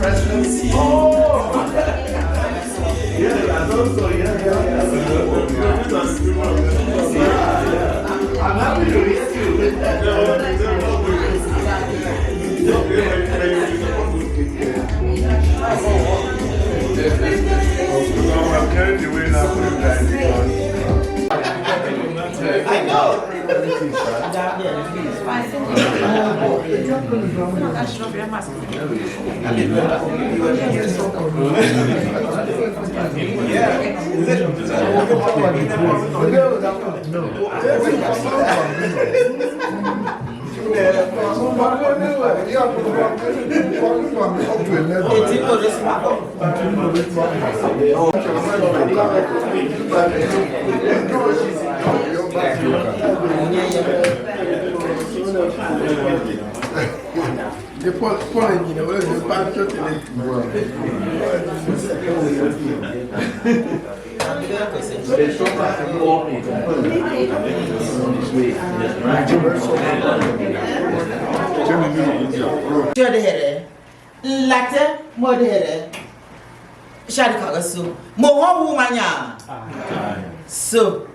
presidency. Oh! Yeah, Nyasoso, yeah. I'm happy to meet you. I'm carrying away now for you guys. I know. The point, you know, the pastor to latte modere shari kagasu mo ho manya so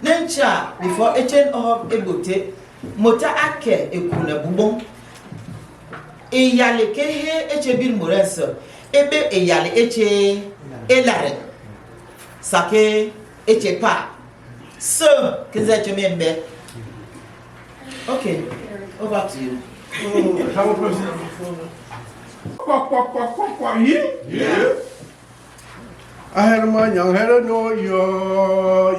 nencha before echen of ebote mota ake ekuna bubon eyale kehe eche bil moreso ebe eyale eche elare sake eche pa so kiza chemembe. Okay, over to you. How was it? Yeah. I had my young head no yo.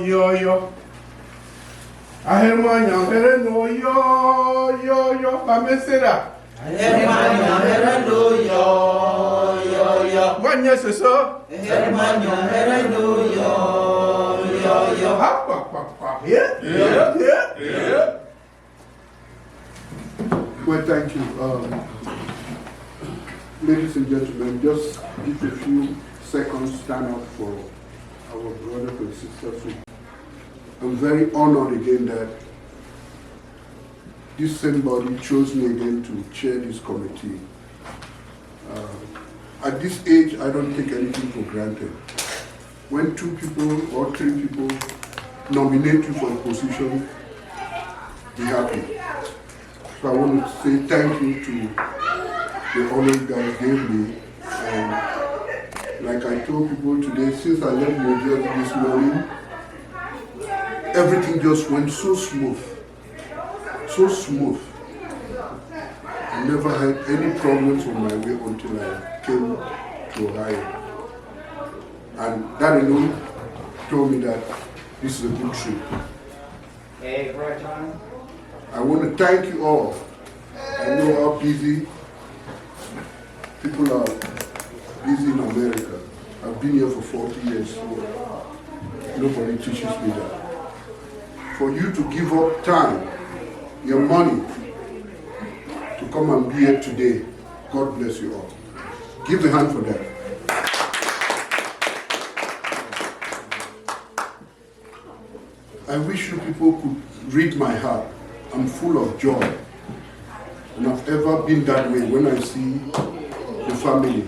I had my young head no yo. I messed it up. I had my young head no yo. One Nyasoso. I had my young head no yo. Yeah. Well, thank you. Ladies and gentlemen, just give a few seconds stand up for our brothers and sisters. I'm very honored again that this same body chose me again to chair this committee. At this age, I don't take anything for granted. When 2 people or 3 people nominate you for a position, be happy. So I want to say thank you to the honor you guys gave me. And like I told people today, since I left New Jersey this morning, everything just went so smooth. So smooth. I never had any problems on my way until I came to Ohio. And that alone told me that this is a good trip. Hey, right, John. I want to thank you all. I know how busy people are busy in America. I've been here for 40 years, so nobody teaches me that. For you to give up time, your money, to come and be here today, God bless you all. Give a hand for that. I wish you people could read my heart. I'm full of joy. And I've ever been that way when I see the family.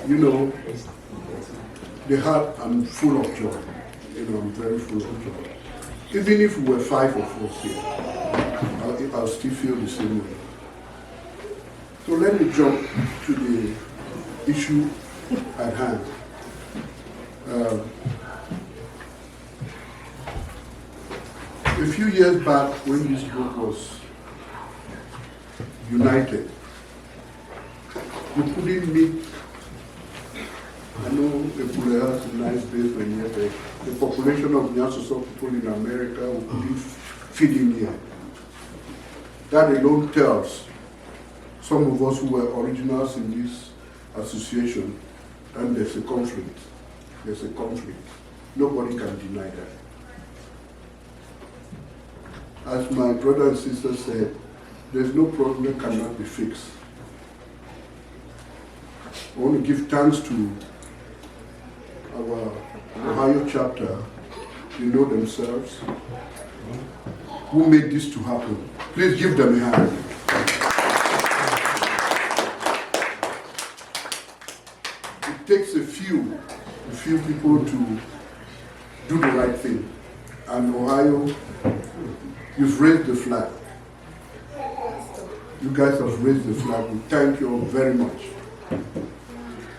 You know, the heart, I'm full of joy. You know, I'm very full of joy. Even if we were 5 of us here, I'll still feel the same way. So let me jump to the issue at hand. A few years back, when this group was united, we couldn't meet. I know Epule has a nice basement here, but the population of Nyasoso people in America, we couldn't fit in here. That alone tells some of us who were originals in this association, and there's a conflict. There's a conflict. Nobody can deny that. As my brother and sister said, there's no problem that cannot be fixed. I want to give thanks to our Ohio chapter. They know themselves. Who made this to happen? Please give them a hand. takes a few people to do the right thing. And Ohio, you've raised the flag. You guys have raised the flag. We thank you all very much.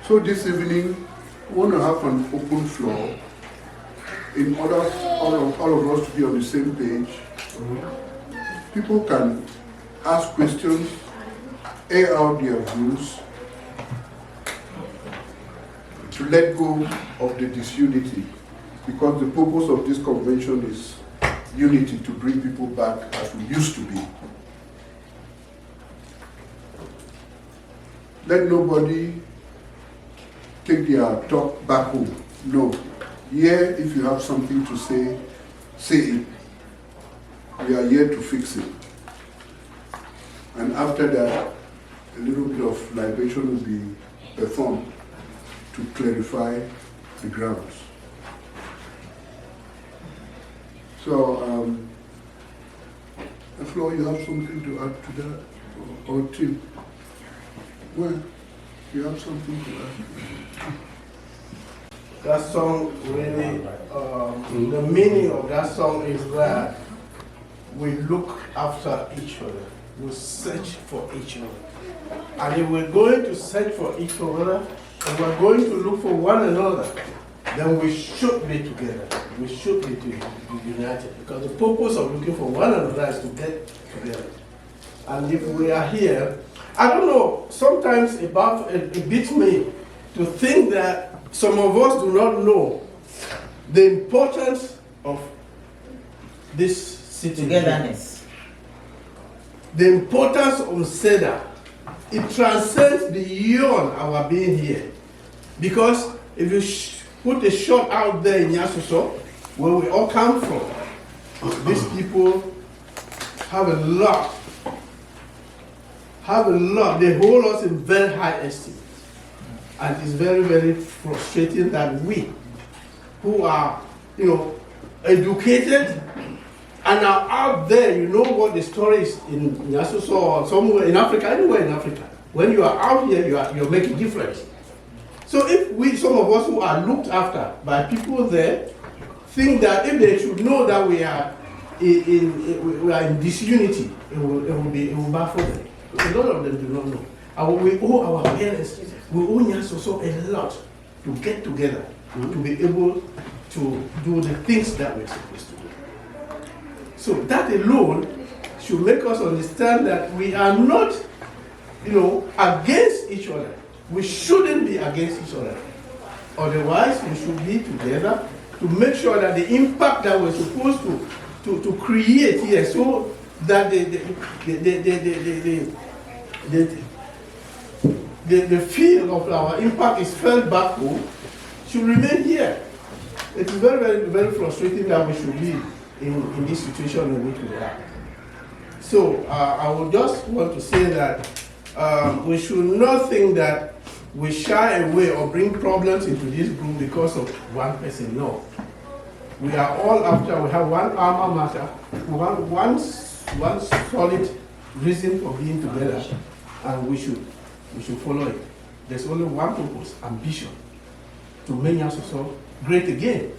So this evening, we want to have an open floor in order all of us to be on the same page. People can ask questions, air out their views, to let go of the disunity, because the purpose of this convention is unity, to bring people back as we used to be. Let nobody take their talk back home. No. Here, if you have something to say, say it. We are here to fix it. And after that, a little bit of libation will be performed to clarify the grounds. So, Flo, you have something to add to that? Or Tim? Well, you have something to add? That song really, the meaning of that song is that we look after each other. We search for each other. And if we're going to search for each other, and we're going to look for one another, then we should be together. We should be united. Because the purpose of looking for one another is to get together. And if we are here, I don't know, sometimes it beats me to think that some of us do not know the importance of this city. Togetherness. The importance of Seda. It transcends beyond our being here. Because if you put a shot out there in Nyasoso, where we all come from, these people have a lot. They hold us in very high esteem. And it's very, very frustrating that we, who are, educated and are out there, you know what the story is in Nyasoso or somewhere in Africa, anywhere in Africa. When you are out here, you're making a difference. So if some of us who are looked after by people there, think that if they should know that we are in disunity, it will baffle them. A lot of them do not know. And we owe our parents, we owe Nyasoso a lot to get together, to be able to do the things that we're supposed to do. So that alone should make us understand that we are not, against each other. We shouldn't be against each other. Otherwise, we should be together to make sure that the impact that we're supposed to create here, so that the feel of our impact is felt back home, should remain here. It is very, very, very frustrating that we should be in this situation in which we are. So I would just want to say that we should not think that we shy away or bring problems into this group because of one person. No. We are all after, we have one alma mater, one solid reason for being together, and we should follow it. There's only one purpose, ambition, to make Nyasoso great again.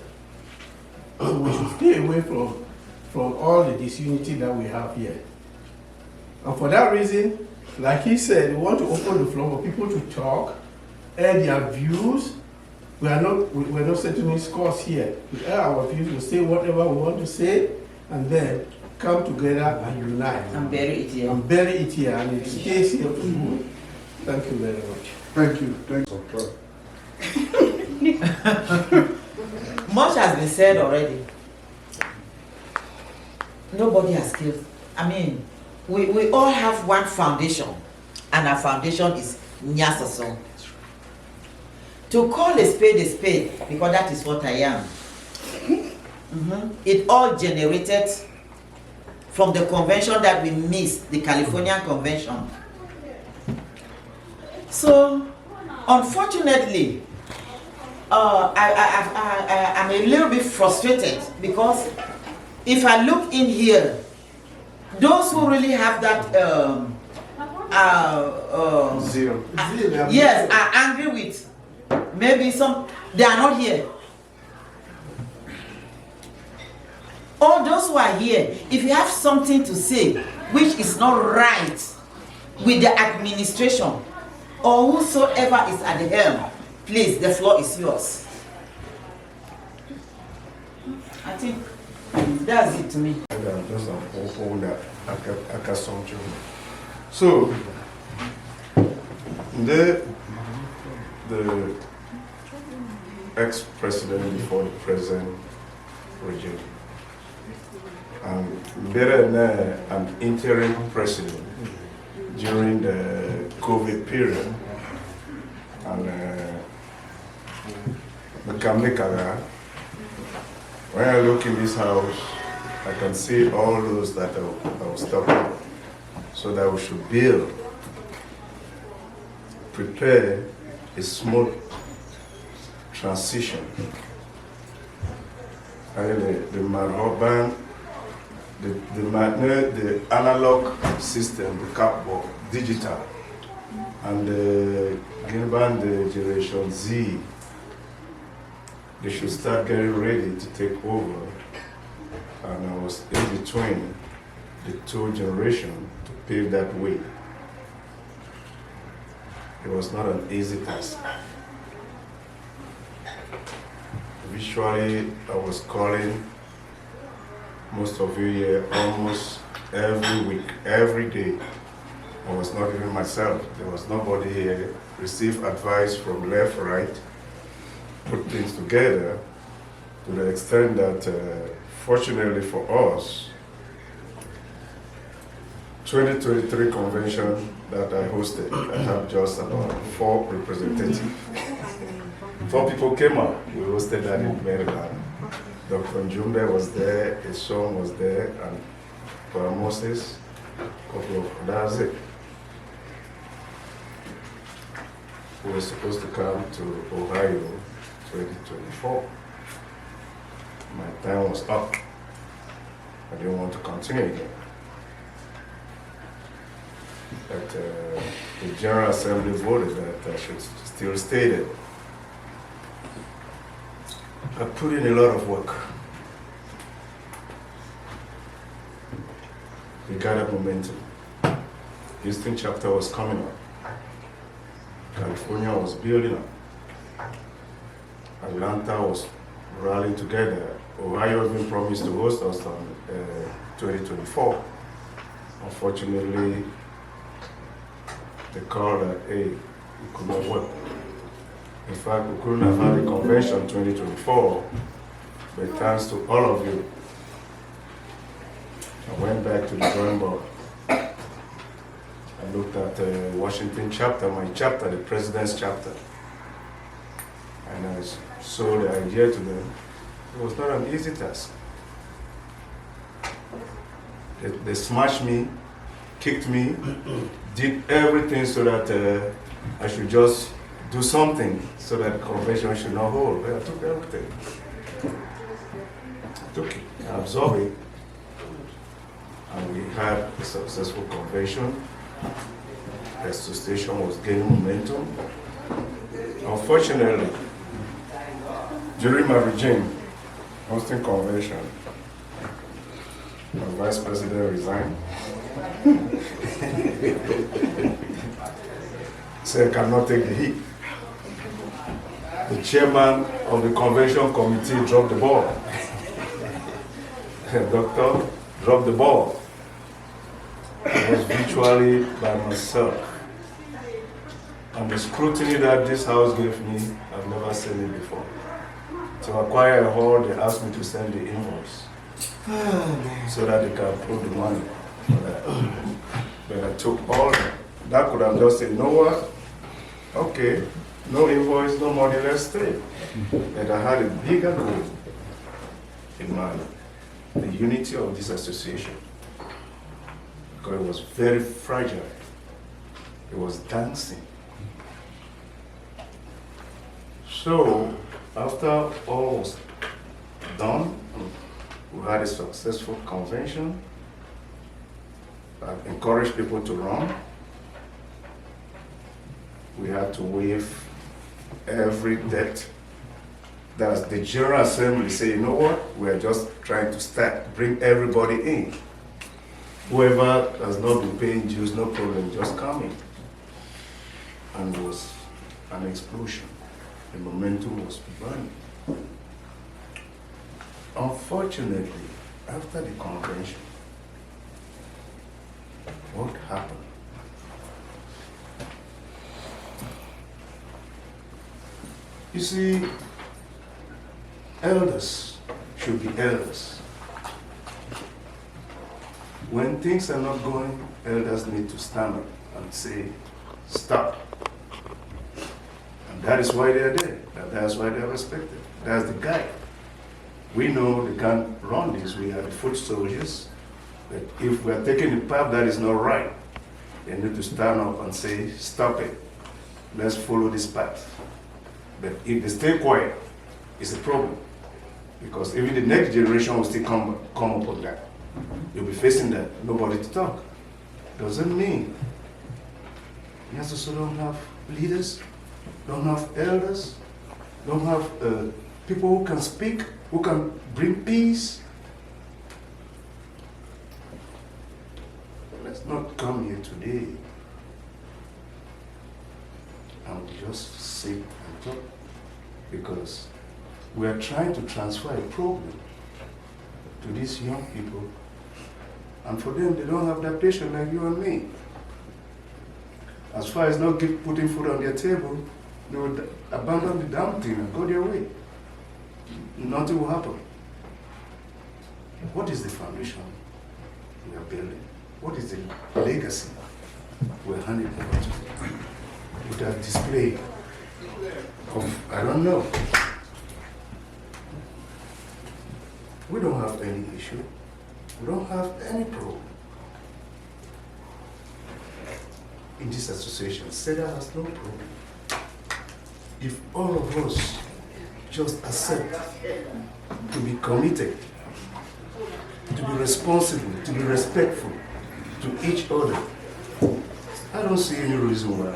We should stay away from all the disunity that we have here. And for that reason, like he said, we want to open the floor for people to talk, air their views. We're not settling scores here. We air our views, we say whatever we want to say, and then come together and unite. And bury it here. And bury it here, and it stays here for good. Thank you very much. Thank you. Much has been said already. Nobody has killed. I mean, we all have one foundation, and our foundation is Nyasoso. To call a spade, because that is what I am. It all generated from the convention that we missed, the Californian Convention. So, unfortunately, I'm a little bit frustrated because if I look in here, those who really have that Zeal. yes, are angry with Maybe they are not here. All those who are here, if you have something to say which is not right with the administration or whosoever is at the helm, please, the floor is yours. I think that's it to me. So, the ex-president before the present regime, and better than an interim president during the COVID period, and when I look in this house, I can see all those that I was talking about. So that we should build, prepare a smooth transition. The Marhoban, the analog system, the cardboard, digital, and the generation Z, they should start getting ready to take over. And I was in between the two generations to pave that way. It was not an easy task. Visually, I was calling most of you here almost every week, every day. I was not even myself. There was nobody here. Receive advice from left, right, put things together to the extent that, fortunately for us, 2023 convention that I hosted, I have just about 4 representatives. 4 people came up. We hosted that in Maryland. Dr. Njumbe was there, his son was there, and Brother Moses, a couple of, that's it. We were supposed to come to Ohio 2024. My time was up. I didn't want to continue again. But the General Assembly voted that I should still stay there. I put in a lot of work. We gathered momentum. Houston chapter was coming up. California was building up. Atlanta was rallying together. Ohio even promised to host us on 2024. Unfortunately, they called that, hey, it could not work. In fact, we couldn't have had a convention 2024, but thanks to all of you, I went back to the drawing board. I looked at the Washington chapter, my chapter, the president's chapter, and I sold the idea to them. It was not an easy task. They smashed me, kicked me, did everything so that I should just do something so that the convention should not hold. But I took everything. I took it, I absorbed it, and we had a successful convention. The association was gaining momentum. Unfortunately, during my regime, hosting convention, my vice president resigned. Said I cannot take the heat. The chairman of the convention committee dropped the ball. The doctor dropped the ball. I was virtually by myself. And the scrutiny that this house gave me, I've never seen it before. To acquire a hall, they asked me to send the invoice so that they can approve the money for that. But I took all that. Could have just said, you know what? Okay, no invoice, no money, let's stay. And I had a bigger goal in mind, the unity of this association. Because it was very fragile. It was dancing. So, after all was done, we had a successful convention. I encouraged people to run. We had to waive every debt. That's the General Assembly say, you know what, we're just trying to start, bring everybody in. Whoever has not been paying dues, no problem, just come in. And it was an explosion. The momentum was burning. Unfortunately, after the convention, what happened? You see, elders should be elders. When things are not going, elders need to stand up and say, stop. And that is why they are there. That's why they are respected. That's the guide. We know they can't run this. We are the foot soldiers. But if we are taking a path that is not right, they need to stand up and say, stop it. Let's follow this path. But if they stay quiet, it's a problem. Because even the next generation will still come up on that. You'll be facing that, nobody to talk. Doesn't mean Nyasoso don't have leaders, don't have elders, don't have people who can speak, who can bring peace. Let's not come here today and just sit and talk, because we are trying to transfer a problem to these young people, and for them, they don't have that patience like you and me. As far as not putting food on their table, they will abandon the damn thing and go their way. Nothing will happen. What is the foundation we are building? What is the legacy we're handing over to them? With that display of, I don't know. We don't have any issue. We don't have any problem. In this association, SEDA has no problem. If all of us just accept to be committed, to be responsible, to be respectful to each other, I don't see any reason why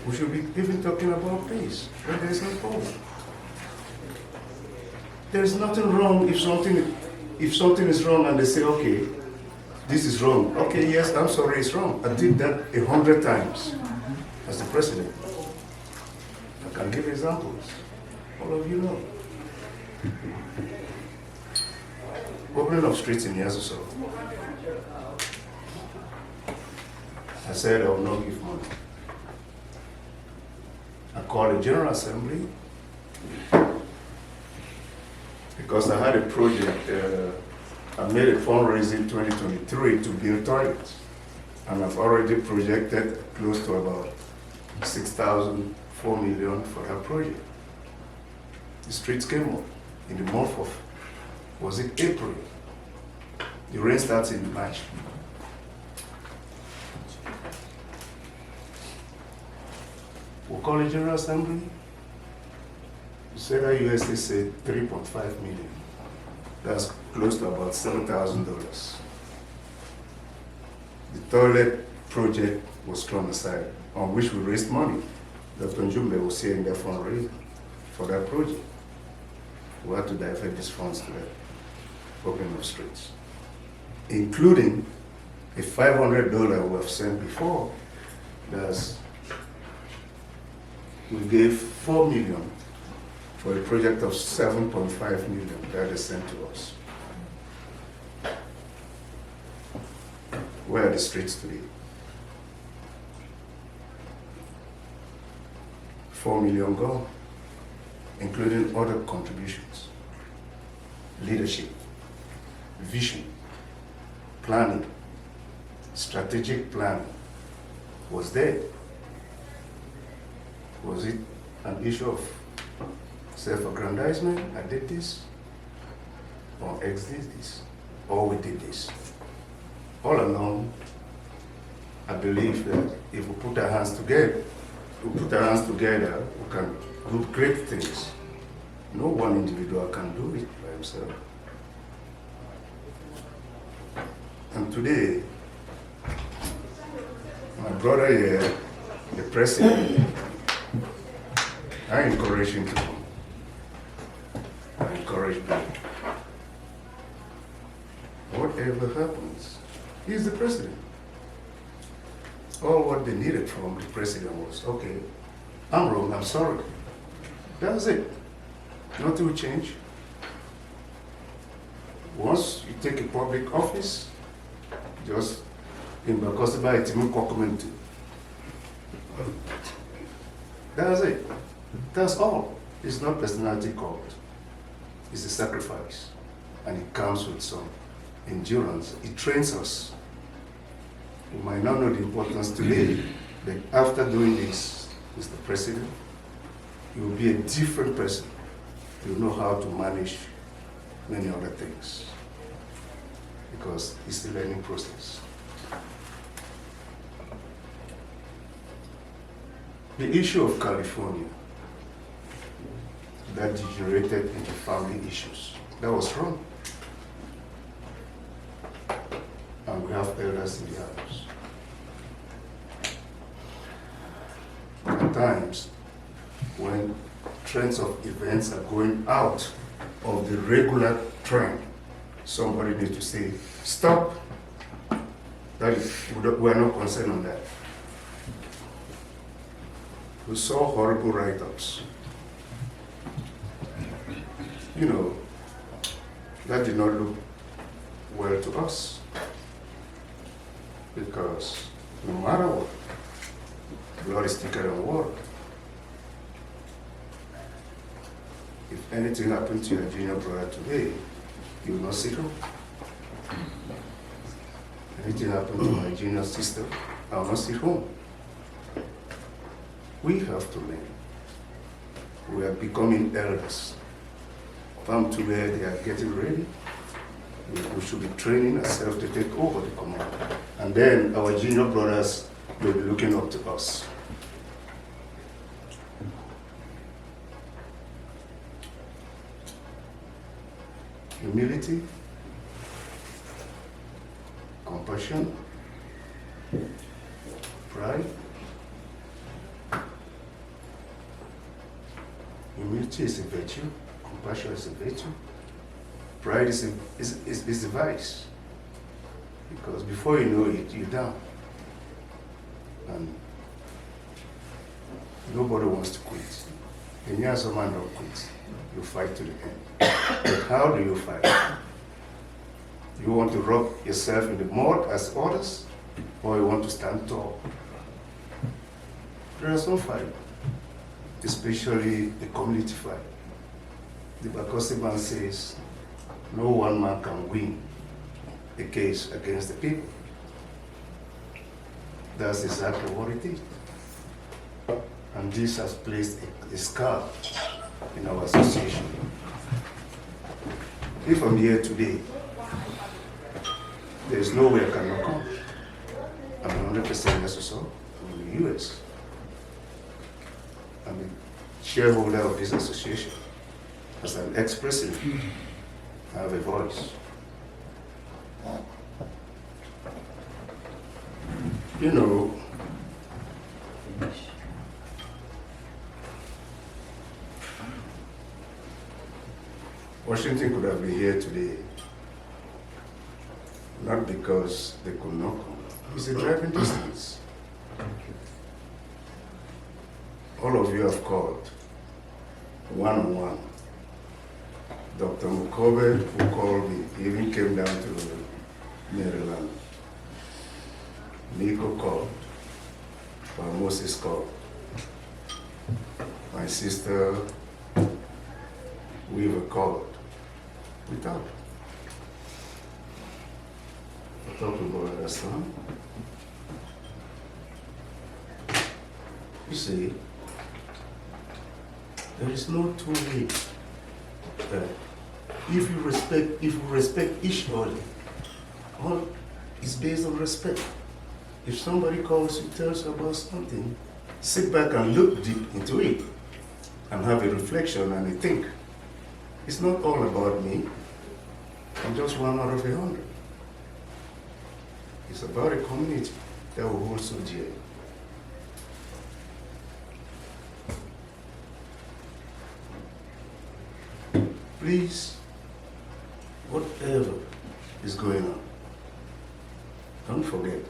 we should be even talking about peace when there is no problem. There is nothing wrong if something is wrong and they say, okay, this is wrong. Okay, yes, I'm sorry, it's wrong. I did that 100 times as the president. I can give examples. All of you know. Opening of streets in Nyasoso. I said I will not give money. I called the General Assembly because I had a project. I made a fundraising 2023 to build toilets, and I've already projected close to about 4 million for that project. The streets came up in the month of, was it April? The rain starts in March. We call the General Assembly. SEDA USA said 3.5 million. That's close to about $7,000. The toilet project was thrown aside, on which we raised money. Dr. Njumbe was here in the fundraising for that project. We had to divert these funds to that opening of streets, including a $500 we have sent before. We gave 4 million for a project of 7.5 million that they sent to us. Where are the streets today? 4 million gone, including other contributions. Leadership, vision, planning, strategic planning was there. Was it an issue of self-aggrandizement? I did this, or X did this, or we did this. All along, I believe that if we put our hands together, we can do great things. No one individual can do it by himself. And today, my brother here, the president, I encourage him to come. I encourage Bill. Whatever happens, he's the president. All what they needed from the president was, okay, I'm wrong, I'm sorry. That's it. Nothing will change. Once you take a public office, just because by it document. That's it. That's all. It's not personality cult. It's a sacrifice. And it comes with some endurance. It trains us. You might not know the importance today, but after doing this, Mr. President, you will be a different person. You know how to manage many other things because it's a learning process. The issue of California that degenerated into family issues, that was wrong. And we have elders in the house. At times, when trends of events are going out of the regular trend, somebody needs to say, stop. That is, we are not concerned on that. We saw horrible write-ups. You know, that did not look well to us. Because no matter what, blood is thicker than water. If anything happened to your junior brother today, you will not sit home. Anything happened to my junior sister, I will not sit home. We have to learn. We are becoming elders. Come to where they are getting ready. We should be training ourselves to take over the command. And then our junior brothers will be looking up to us. Humility, compassion, pride. Humility is a virtue, compassion is a virtue, pride is a vice. Because before you know it, you're down. And nobody wants to quit. And Nyasoso man don't quit. You fight to the end. But how do you fight? You want to rock yourself in the mud as others, or you want to stand tall? There is no fight, especially the community fight. The Bakossi man says, no one man can win a case against the people. That's exactly what it is. And this has placed a scar in our association. If I'm here today, there is no way I cannot come. I'm 100% Nyasoso from the US. I'm a shareholder of this association. As an ex-president, I have a voice. You know, Washington could have been here today, not because they could not come. It's a driving distance. All of you have called, one-on-one. Dr. Mukobe, who called me, he even came down to Maryland. Nico called, Moses called. My sister, Weaver called. We talked. I talked about our son. You see, there is no two ways. If you respect each other, all is based on respect. If somebody calls you, tells you about something, sit back and look deep into it and have a reflection and a think. It's not all about me. I'm just one out of 100. It's about a community that will hold so dear. please, whatever is going on, don't forget.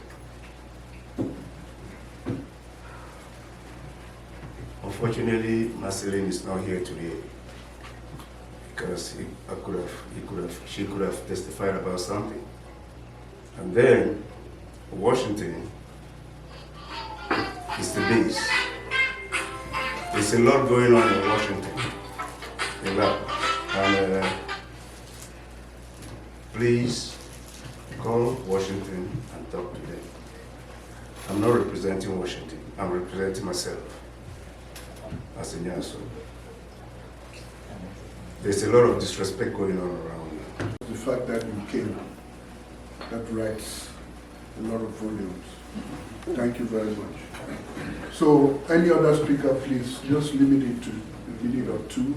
Unfortunately, Marceline is not here today because she could have testified about something. And then Washington is the base. There's a lot going on in Washington, a lot. And please call Washington and talk to them. I'm not representing Washington, I'm representing myself as a Nyasoso. There's a lot of disrespect going on around here. The fact that you came, that writes a lot of volumes. Thank you very much. So, any other speaker, please, just limit it to a minute or two.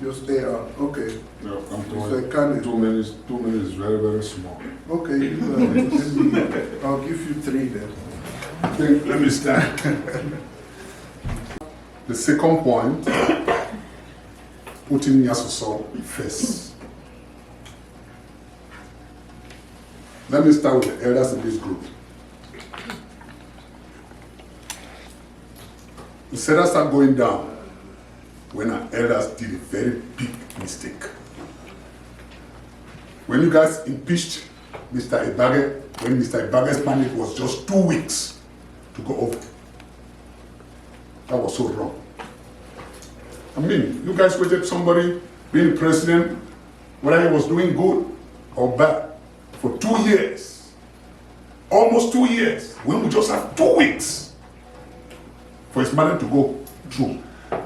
Just okay. No, I'm Mr. told Kane. 2 minutes. 2 minutes is very, very small. Okay, I'll give you 3 then. Let me start. The second point, putting Nyasoso first. Let me start with the elders in this group. The settlers are going down when our elders did a very big mistake. When you guys impeached Mr. Ibage, when Mr. Ibage's mandate was just 2 weeks to go over. That was so wrong. I mean, you guys waited somebody being president, whether he was doing good or bad, for 2 years. Almost 2 years, when we just have 2 weeks for his mandate to go through.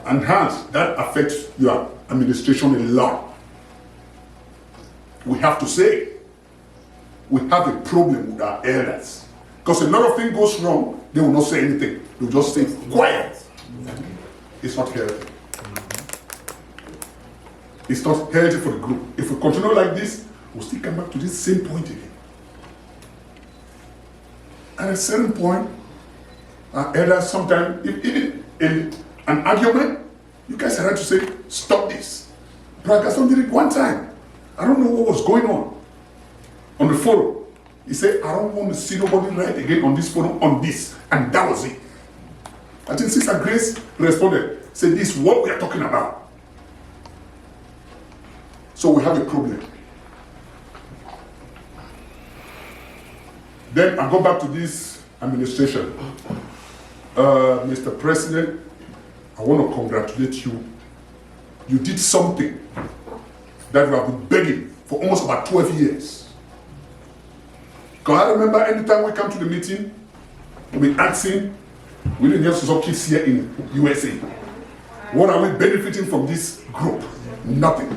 And hence, that affects your administration a lot. We have to say, we have a problem with our elders. Because a lot of things goes wrong, they will not say anything. They'll just stay quiet. It's not healthy. It's not healthy for the group. If we continue like this, we'll still come back to this same point again. At a certain point, our elders sometimes, even in an argument, you guys are right to say, stop this. Brother Gaston did it one time. I don't know what was going on the forum. He said, I don't want to see nobody write again on this forum on this. And that was it. I think Sister Grace responded, said, this is what we are talking about. So we have a problem. Then I go back to this administration. Mr. President, I want to congratulate you. You did something that we have been begging for almost about 12 years. Because I remember anytime we come to the meeting, we asking, will the Nyasoso kids here in USA, what are we benefiting from this group? Nothing.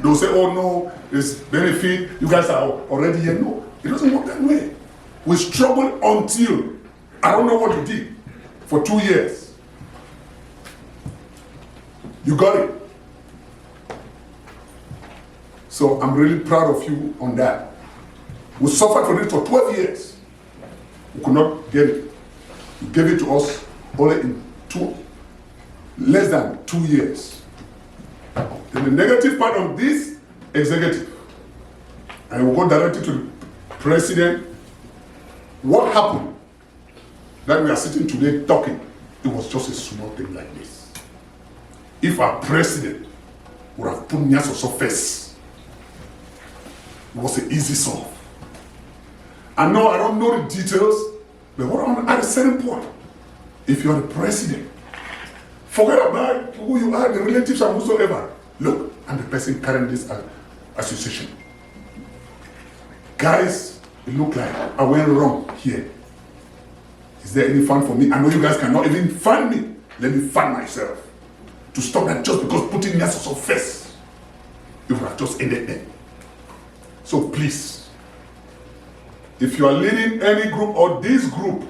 They'll say, oh no, there's benefit, you guys are already here. No, it doesn't work that way. We struggled until, I don't know what you did, for 2 years. You got it. So I'm really proud of you on that. We suffered for it for 12 years. We could not get it. You gave it to us only in less than 2 years. And the negative part of this executive, and we'll go directly to the president. What happened that we are sitting today talking? It was just a small thing like this. If our president would have put Nyasoso first, it was an easy solve. I know I don't know the details, but what I'm at a certain point, if you're the president, forget about who you are, the relatives and whosoever. Look, I'm the person carrying this association. Guys, it look like I went wrong here. Is there any fun for me? I know you guys cannot even fund me. Let me fund myself. To stop that just because putting Nyasoso first, it would have just ended there. So please, if you are leading any group or this group,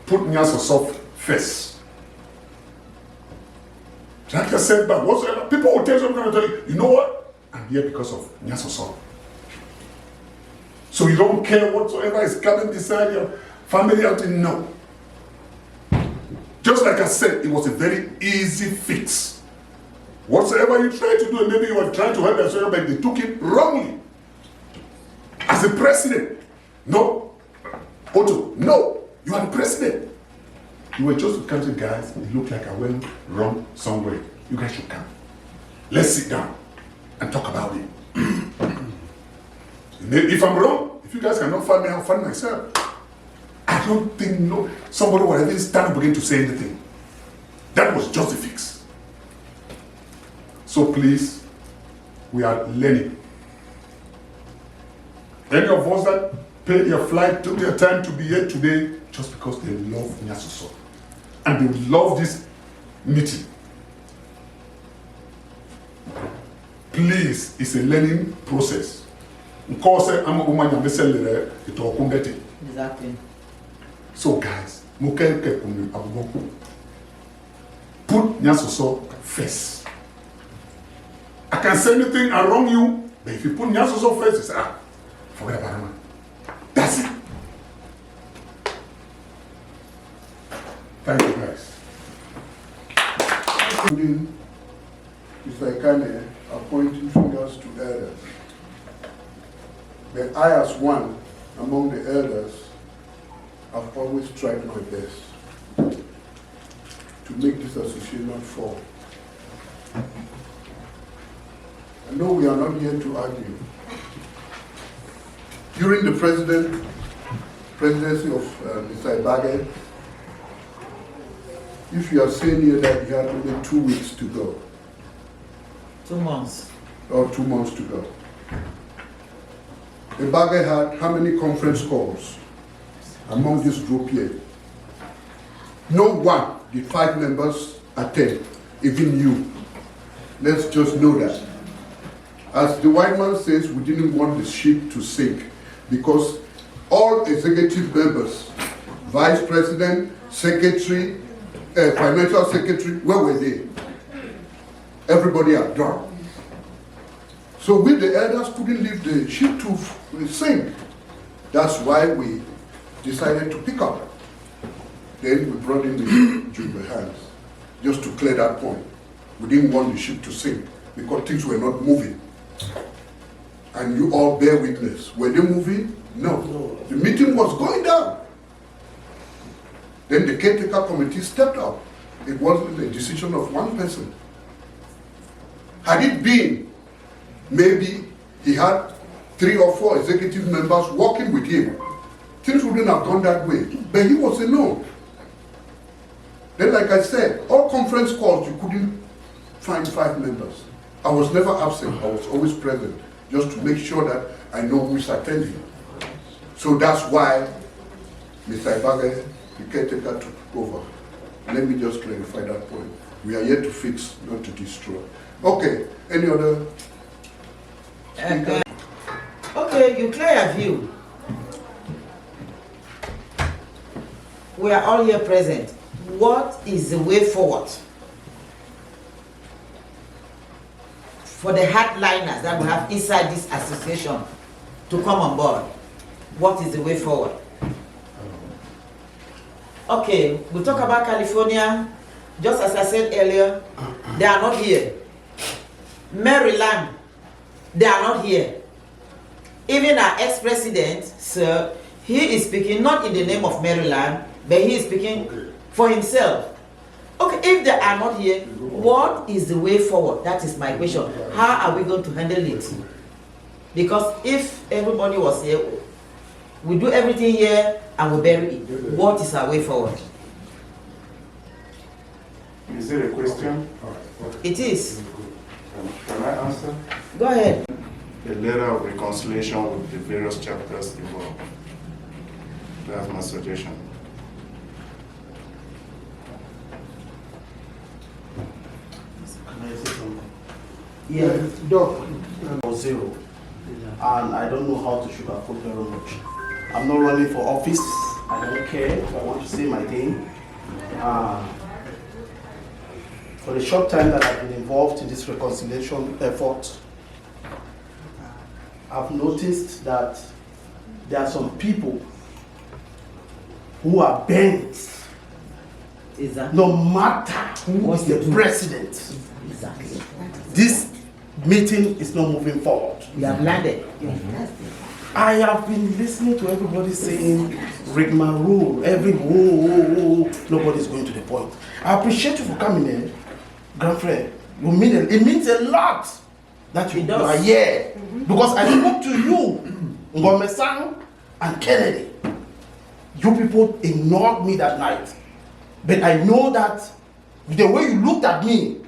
put Nyasoso first. Like I said, but whatsoever, people will tell you, I'm going to tell you, you know what? I'm here because of Nyasoso. So you don't care whatsoever is coming beside your family out in no. Just like I said, it was a very easy fix. Whatsoever you try to do, and maybe you were trying to help them, but they took it wrongly. As a president, no. Otto, no. You are the president. You were just to come to guys, it looked like I went wrong somewhere. You guys should come. Let's sit down and talk about it. If I'm wrong, if you guys cannot find me, I'll find myself. I don't think somebody will ever stand up again to say anything. That was just a fix. So please, we are learning. Any of us that paid their flight, took their time to be here today, just because they love Nyasoso. And they love this meeting. Please, it's a learning process. Exactly. So guys, put Nyasoso first. I can say anything and wrong you, but if you put Nyasoso first, you say, forget about it. That's it. Thank you guys. Including Mr. Ikane appointing fingers to elders. But I, as one among the elders, have always tried my best to make this association not fall. I know we are not here to argue. During the presidency of Mr. Ibage, if you are saying here that you had only 2 weeks to go, 2 months. or 2 months to go, Ibage had how many conference calls among this group here? No one, the 5 members, attend, even you. Let's just know that. As the white man says, we didn't want the ship to sink because all executive members, vice president, secretary, financial secretary, where were they? Everybody had gone. So we, the elders, couldn't leave the ship to sink. That's why we decided to pick up. Then we brought in the Jumbo hands, just to clear that point. We didn't want the ship to sink because things were not moving. And you all bear witness. Were they moving? No. The meeting was going down. Then the caretaker committee stepped up. It wasn't a decision of one person. Had it been, maybe he had 3 or 4 executive members working with him, things wouldn't have gone that way. But he was alone. Then, like I said, all conference calls, you couldn't find 5 members. I was never absent. I was always present, just to make sure that I know who is attending. So that's why Mr. Ibage, the caretaker, took over. Let me just clarify that point. We are here to fix, not to destroy. Okay, any other? Okay, you clear your view. We are all here present. What is the way forward for the hardliners that we have inside this association to come on board? What is the way forward? Okay, we talk about California. Just as I said earlier, they are not here. Maryland, they are not here. Even our ex-president, sir, he is speaking not in the name of Maryland, but he is speaking for himself. Okay, if they are not here, what is the way forward? That is my question. How are we going to handle it? Because if everybody was here, we do everything here and we bury it. What is our way forward? Is it a question? It is. Can I answer? Go ahead. A letter of reconciliation with the various chapters involved. That's my suggestion. Can I say something? Yeah. Doc. Or 0. And I don't know how to sugarcoat very much. I'm not running for office. I don't care. I want to say my thing. For the short time that I've been involved in this reconciliation effort, I've noticed that there are some people who are bent Exactly. No matter who is the president, Exactly. this meeting is not moving forward. We have landed. I have been listening to everybody saying rigmarole, every whoa, nobody's going to the point. I appreciate you for coming here, grandfriend. It means a lot that you are here. Because I spoke to you, Ngome-san and Kennedy. You people ignored me that night. But I know that the way you looked at me,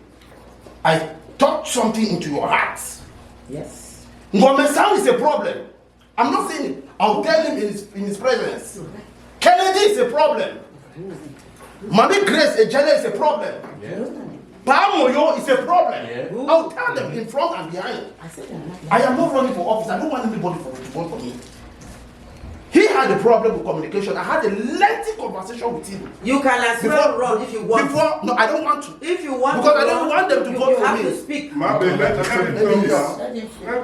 I touched something into your hearts. Yes. Ngome-san is a problem. I'm not saying it. I'll tell him in his presence. Kennedy is a problem. Mami Grace Ejele is a problem. Pamoyo is a problem. I'll tell them in front and behind. I am not running for office. I don't want anybody to vote for me. He had a problem with communication. I had a lengthy conversation with him. You can as well run if you want. No, I don't want to. If you want because to I don't want them to vote you for have me. to speak. Let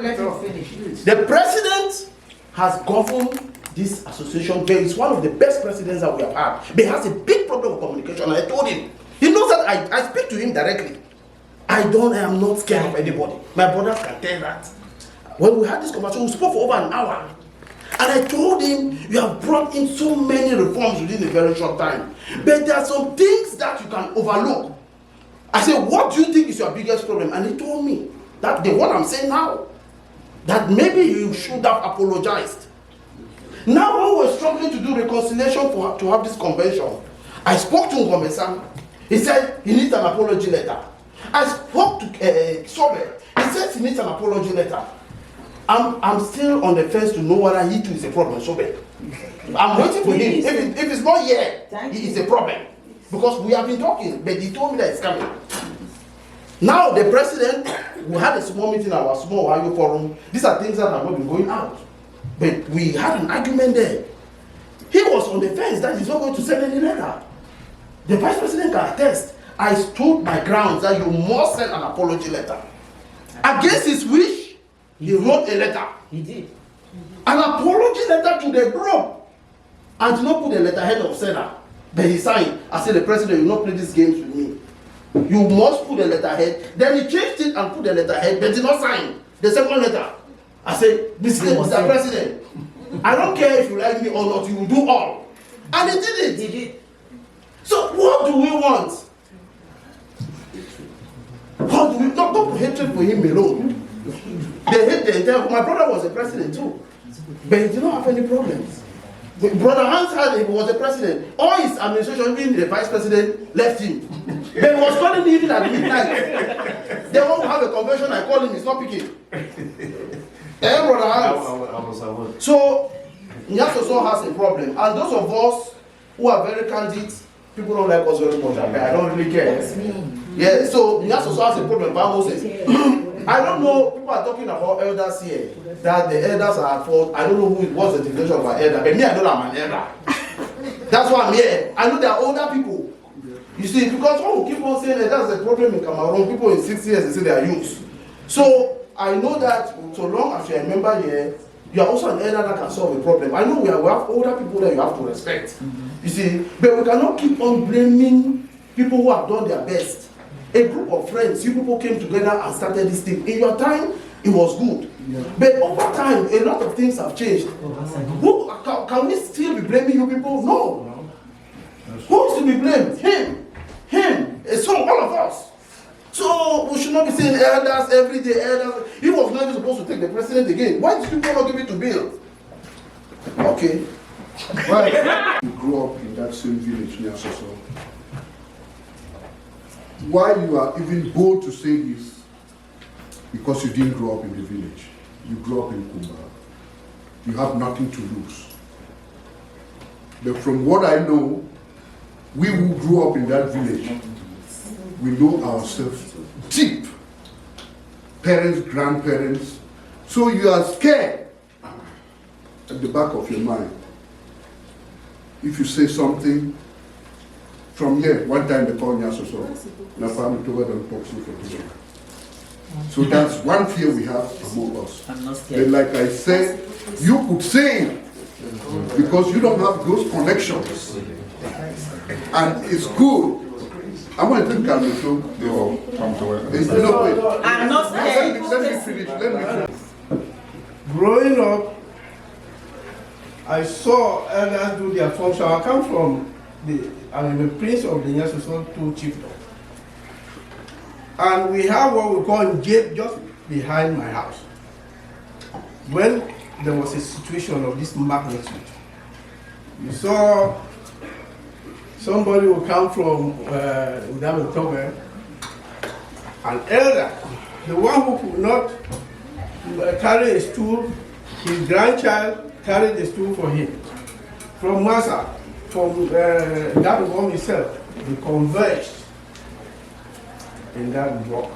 Let him finish. The president has governed this association. It's one of the best presidents that we have had. But he has a big problem with communication. And I told him. He knows that I speak to him directly. I am not scared of anybody. My brothers can tell that. When we had this conversation, we spoke for over an hour. And I told him, you have brought in so many reforms within a very short time. But there are some things that you can overlook. I said, what do you think is your biggest problem? And he told me, that the one I'm saying now, that maybe you should have apologized. Now when we're struggling to do reconciliation to have this convention, I spoke to Ngome-san. He said he needs an apology letter. I spoke to Sobe. He says he needs an apology letter. I'm still on the fence to know whether he too is a problem, Sobe. I'm waiting for him. If it's not here, he is a problem. Because we have been talking, but he told me that it's coming. Now the president, we had a small meeting at our small Ohio forum. These are things that have not been going out. But we had an argument there. He was on the fence that he's not going to send any letter. The vice president can attest. I stood my grounds that you must send an apology letter. Against his wish, he wrote a letter. He did. An apology letter to the group. And did not put the letterhead of Senna. But he signed. I said, the president, you will not play these games with me. You must put the letterhead. Then he changed it and put the letterhead, but did not sign the second letter. I said, Mr. President, I don't care if you like me or not, you will do all. And he did it. He did. So what do we want? What do we don't put hatred for him alone? They hate the entire. My brother was a president too, but he did not have any problems. Brother Hans had he was the president. All his administration, even the vice president, left him. They was calling me even at midnight. They want to have a convention. I call him. He's not picking. Brother Hans. So Nyasoso has a problem, and those of us who are very candid, people don't like us very much. I don't really care. Yeah. So Nyasoso has a problem. Moses. I don't know, people are talking about elders here, that the elders are at fault. I don't know what's the definition of an elder, but me, I know that I'm an elder. That's why I'm here. I know there are older people. You see, because keep on saying that that's the problem in Cameroon. People in 60 years, they say they are youth. So I know that so long as you're a member here, you are also an elder that can solve a problem. I know we have older people that you have to respect. You see, but we cannot keep on blaming people who have done their best. A group of friends, you people came together and started this thing. In your time, it was good. Yeah. But over time, a lot of things have changed. Can we still be blaming you people? No. Who is to be blamed? Him. So all of us. So we should not be saying elders every day, elders. He was not even supposed to take the president again. Why did people not give it to Bill? Okay. Well, you grew up in that same village, Nyasoso. Why you are even bold to say this? Because you didn't grow up in the village. You grew up in Kumba. You have nothing to lose. But from what I know, we who grew up in that village, we know ourselves deep. Parents, grandparents. So you are scared at the back of your mind. If you say something, from here, one time they called Nyasoso. Now family told them to for So that's one fear we have among us. I'm not scared. But like I said, you could say it because you don't have those connections. And it's good. I want to come to your come to it. No, wait. I'm not scared. Let me finish. Let me finish. Growing up, I saw elders do their function. I come from I'm a prince of the Nyasoso 2 chiefdom. And we have what we call a gate just behind my house. When there was a situation of this magnitude, you saw somebody who come from Udamatobe, an elder, the one who could not carry a stool, his grandchild carried the stool for him. From Massa, from that one himself, they converged in that walk.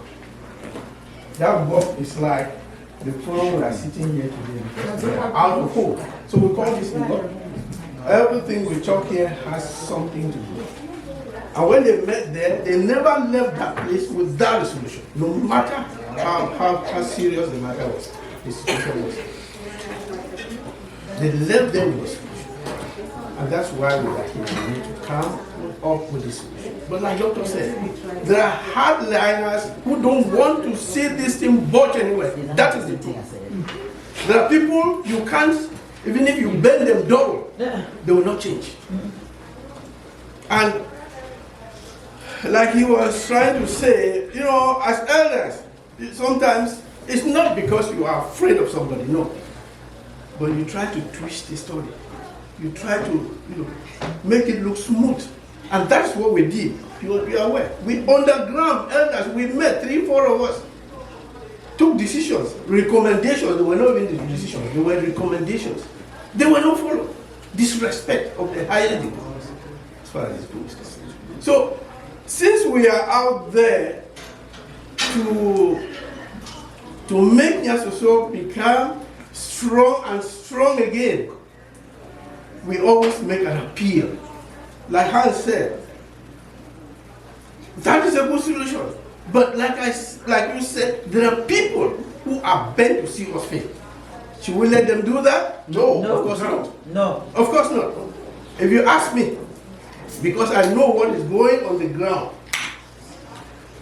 That walk is like the throne we are sitting here today because we are out of hope. So we call this walk. Everything we talk here has something to do. And when they met there, they never left that place without a solution. No matter how serious the matter was, the situation was. They left them with a solution. And that's why we are here. We need to come up with a solution. But like Doctor said, there are hardliners who don't want to see this thing budge anywhere. That is the truth. There are people you can't, even if you bend them double, they will not change. And like he was trying to say, you know, as elders, sometimes it's not because you are afraid of somebody, no. But you try to twist the story. You try to, make it look smooth. And that's what we did. You are aware. We underground elders, we met 3-4 of us. Took decisions, recommendations. They were not even the decisions, they were recommendations. They were not followed. Disrespect of the higher degrees, as far as this is concerned. So, since we are out there to make Nyasoso become strong and strong again, we always make an appeal. Like Hans said, that is a good solution. But like you said, there are people who are bent to see us fail. Should we let them do that? No, of course not. No. Of course not. If you ask me, because I know what is going on the ground,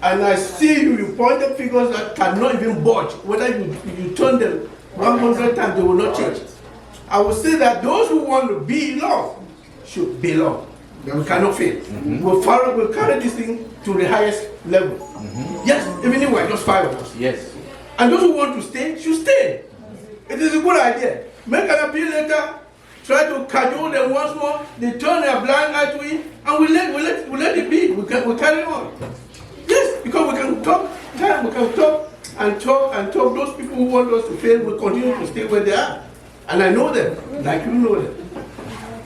and I see you pointed figures that cannot even budge, whether you turn them 100 times, they will not change. I would say that those who want to belong should belong. We cannot fail. We'll carry this thing to the highest level. Yes, even if we're just 5 of us. Yes. And those who want to stay should stay. It is a good idea. Make an appeal letter, try to cajole them once more, they turn their blind eye to it, and we let it be. We carry on. Yes, because we can talk and talk. Those people who want us to fail will continue to stay where they are. And I know them, like you know them.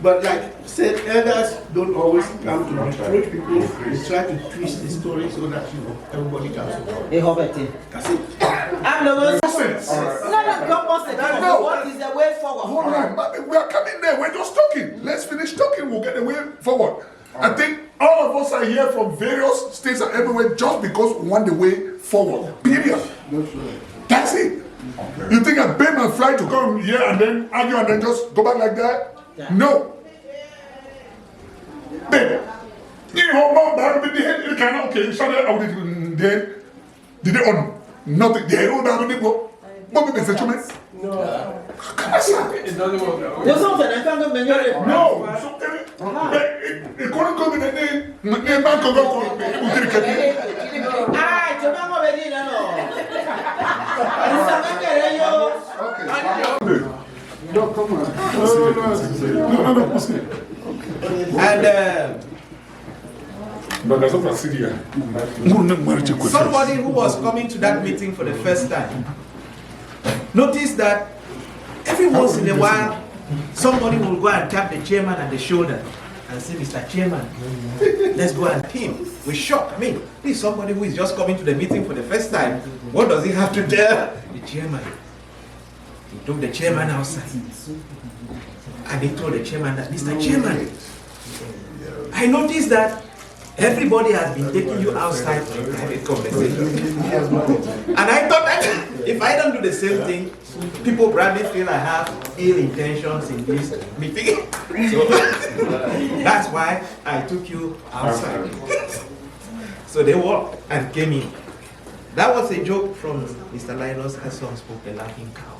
But like I said, elders don't always come to reproach people. They try to twist the story so that everybody comes to Hey, Robert. That's it. I'm the one. Nonsense. No. What is the way forward? Hold on, we are coming there. We're just talking. Let's finish talking. We'll get the way forward. I think all of us are here from various states and everywhere just because we want the way forward. Period. That's it. You think I pay my flight to come here and then argue and then just go back like that? Yeah. No. Then, you know, Mom, they cannot okay, started out then did they on nothing? They don't have any go. What be the settlement? No. Come on, sir. It doesn't work that way. There's something I can't go. No, something. It couldn't come in the name. The man can go for it. Ah, tu vas me dire non. No, come on. And But that's not Syria. somebody who was coming to that meeting for the first time noticed that every once in a while somebody will go and tap the chairman at the shoulder and say, Mr. Chairman, let's go and him. We're shocked. I mean, this is somebody who is just coming to the meeting for the first time. What does he have to tell the chairman? He took the chairman outside and he told the chairman that, Mr. Chairman, I noticed that everybody has been taking you outside for a private conversation. And I thought that If I don't do the same thing, people probably feel I have ill intentions in this meeting. So that's why I took you outside. So they walked and came in. That was a joke from Mr. Linus as some spoke the laughing cow.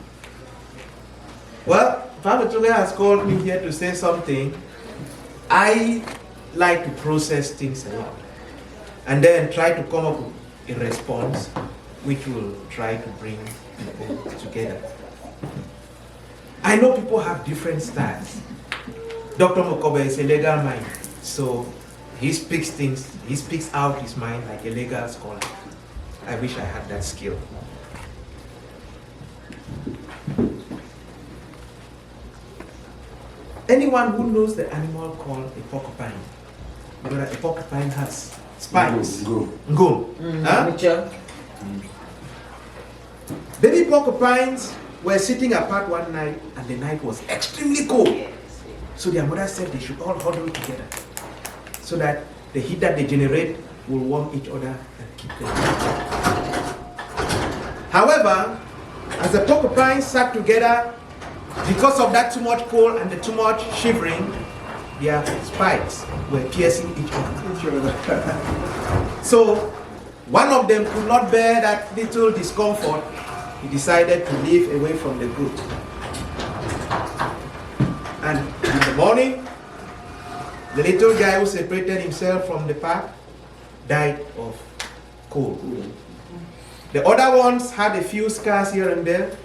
Well, Father Tule has called me here to say something. I like to process things a lot and then try to come up with a response which will try to bring people together. I know people have different styles. Dr. Mokobe is a legal mind, so he speaks things, he speaks out his mind like a legal scholar. I wish I had that skill. Anyone who knows the animal called a porcupine, you know that a porcupine has spikes. Ngum. Huh? Baby porcupines were sitting apart one night and the night was extremely cold. So their mother said they should all huddle together so that the heat that they generate will warm each other and keep them warm. However, as the porcupines sat together, because of that too much cold and the too much shivering, their spikes were piercing each other. So one of them could not bear that little discomfort. He decided to leave away from the group. And in the morning, the little guy who separated himself from the pack died of cold. The other ones had a few scars here and there,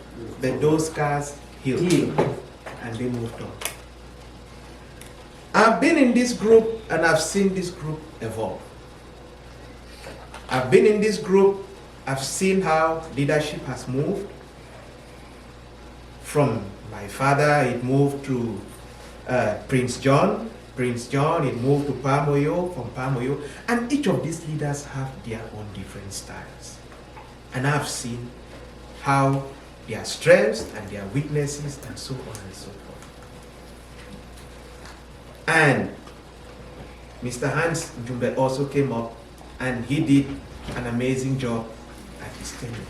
but those scars healed and they moved on. I've been in this group and I've seen this group evolve. I've been in this group, I've seen how leadership has moved. From my father, it moved to Prince John. Prince John, it moved to Pamoyo, from Pamoyo. And each of these leaders have their own different styles. And I've seen how their strengths and their weaknesses and so on and so forth. And Mr. Hans Jumbe also came up and he did an amazing job at his tenure.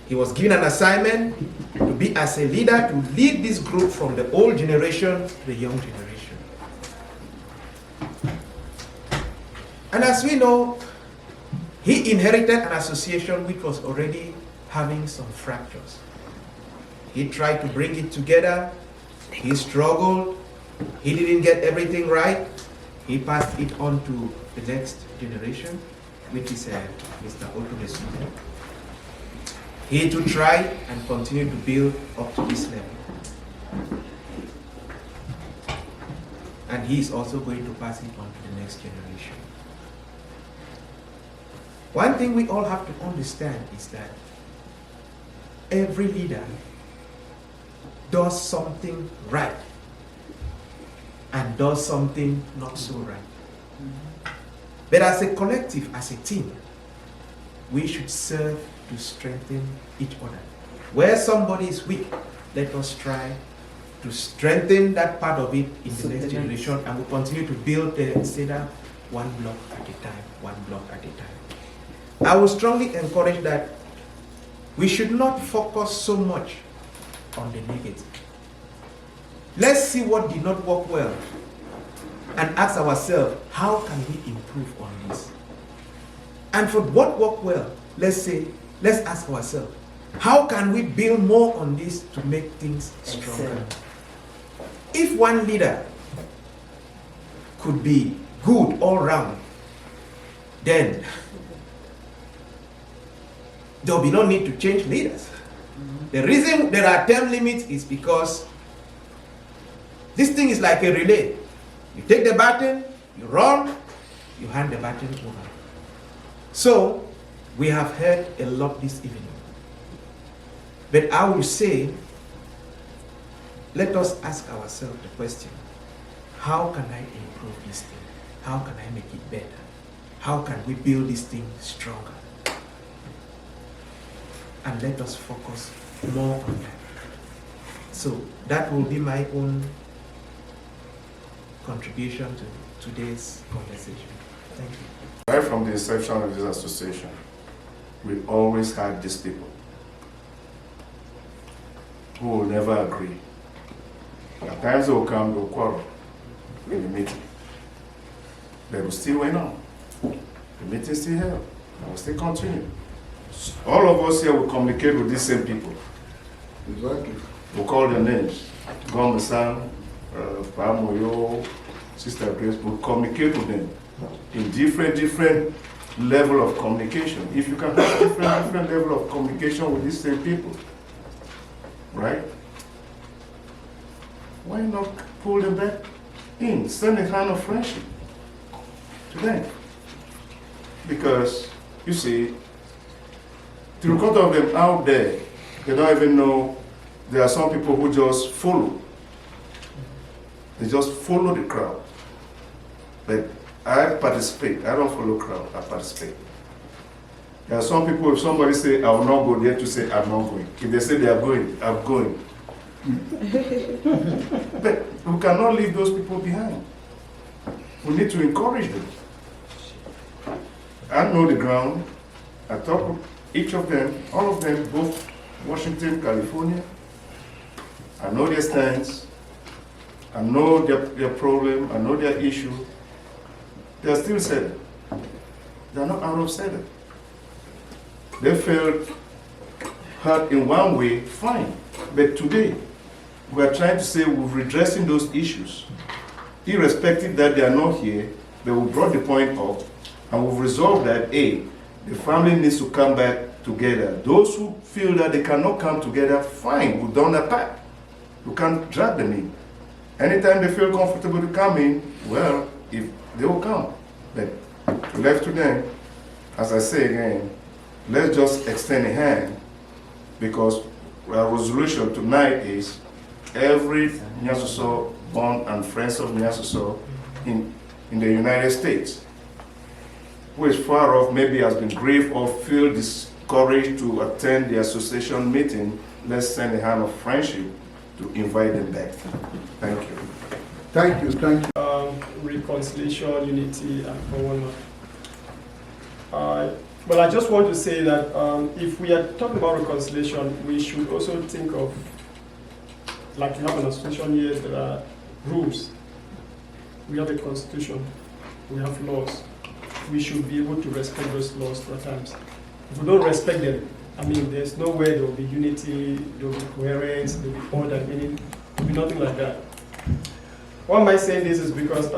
He was given an assignment to be as a leader to lead this group from the old generation to the young generation. And as we know, he inherited an association which was already having some fractures. He tried to bring it together. He struggled. He didn't get everything right. He passed it on to the next generation, which is Mr. Otumesu. He to try and continue to build up to this level. And he is also going to pass it on to the next generation. One thing we all have to understand is that every leader does something right and does something not so right. But as a collective, as a team, we should serve to strengthen each other. Where somebody is weak, let us try to strengthen that part of it in the next generation, and we'll continue to build the cedar one block at a time, one block at a time. I would strongly encourage that we should not focus so much on the negative. Let's see what did not work well and ask ourselves, how can we improve on this? And for what worked well, let's ask ourselves, how can we build more on this to make things stronger? If one leader could be good all round, then there will be no need to change leaders. The reason there are term limits is because this thing is like a relay. You take the baton, you run, you hand the baton over. So, we have heard a lot this evening. But I will say, let us ask ourselves the question, how can I improve this thing? How can I make it better? How can we build this thing stronger? And let us focus more on that. So that will be my own contribution to today's conversation. Thank you. Right from the inception of this association, we always had these people who will never agree. At times they will come, they will quarrel in the meeting. But we still went on. The meeting still held. And we still continue. All of us here will communicate with these same people. Exactly. We'll call their names. Gomesan, Pamoyo, Sister Grace, we'll communicate with them in different level of communication. If you can have different level of communication with these same people, right? Why not pull them back in? Send a hand of friendship to them. Because, you see, the record of them out there, they don't even know. There are some people who just follow. They just follow the crowd. But I participate. I don't follow crowd. I participate. There are some people, if somebody say, I will not go, they have to say, I'm not going. If they say they are going, I'm going. But we cannot leave those people behind. We need to encourage them. I know the ground. I talk with each of them, all of them, both Washington, California. I know their stance. I know their problem. I know their issue. They are still settled. They are not out of settled. They felt hurt in one way, fine. But today, we are trying to say we're redressing those issues. Irrespective that they are not here, but we brought the point up and we've resolved that, A, the family needs to come back together. Those who feel that they cannot come together, fine, we've done that part. You can't drag them in. Anytime they feel comfortable to come in, well, if they will come. But left to them, as I say again, let's just extend a hand, because our resolution tonight is every Nyasoso born and friends of Nyasoso in the United States, who is far off, maybe has been grieved or feel discouraged to attend the association meeting, let's send a hand of friendship to invite them back. Thank you. Thank you, thank you. Reconciliation, unity, and whatnot. But I just want to say that if we are talking about reconciliation, we should also think of, like we have an association here, there are rules. We have a constitution. We have laws. We should be able to respect those laws at times. If we don't respect them, I mean, there's no way there will be unity, there will be coherence, there will be order, meaning there will be nothing like that. Why am I saying this is because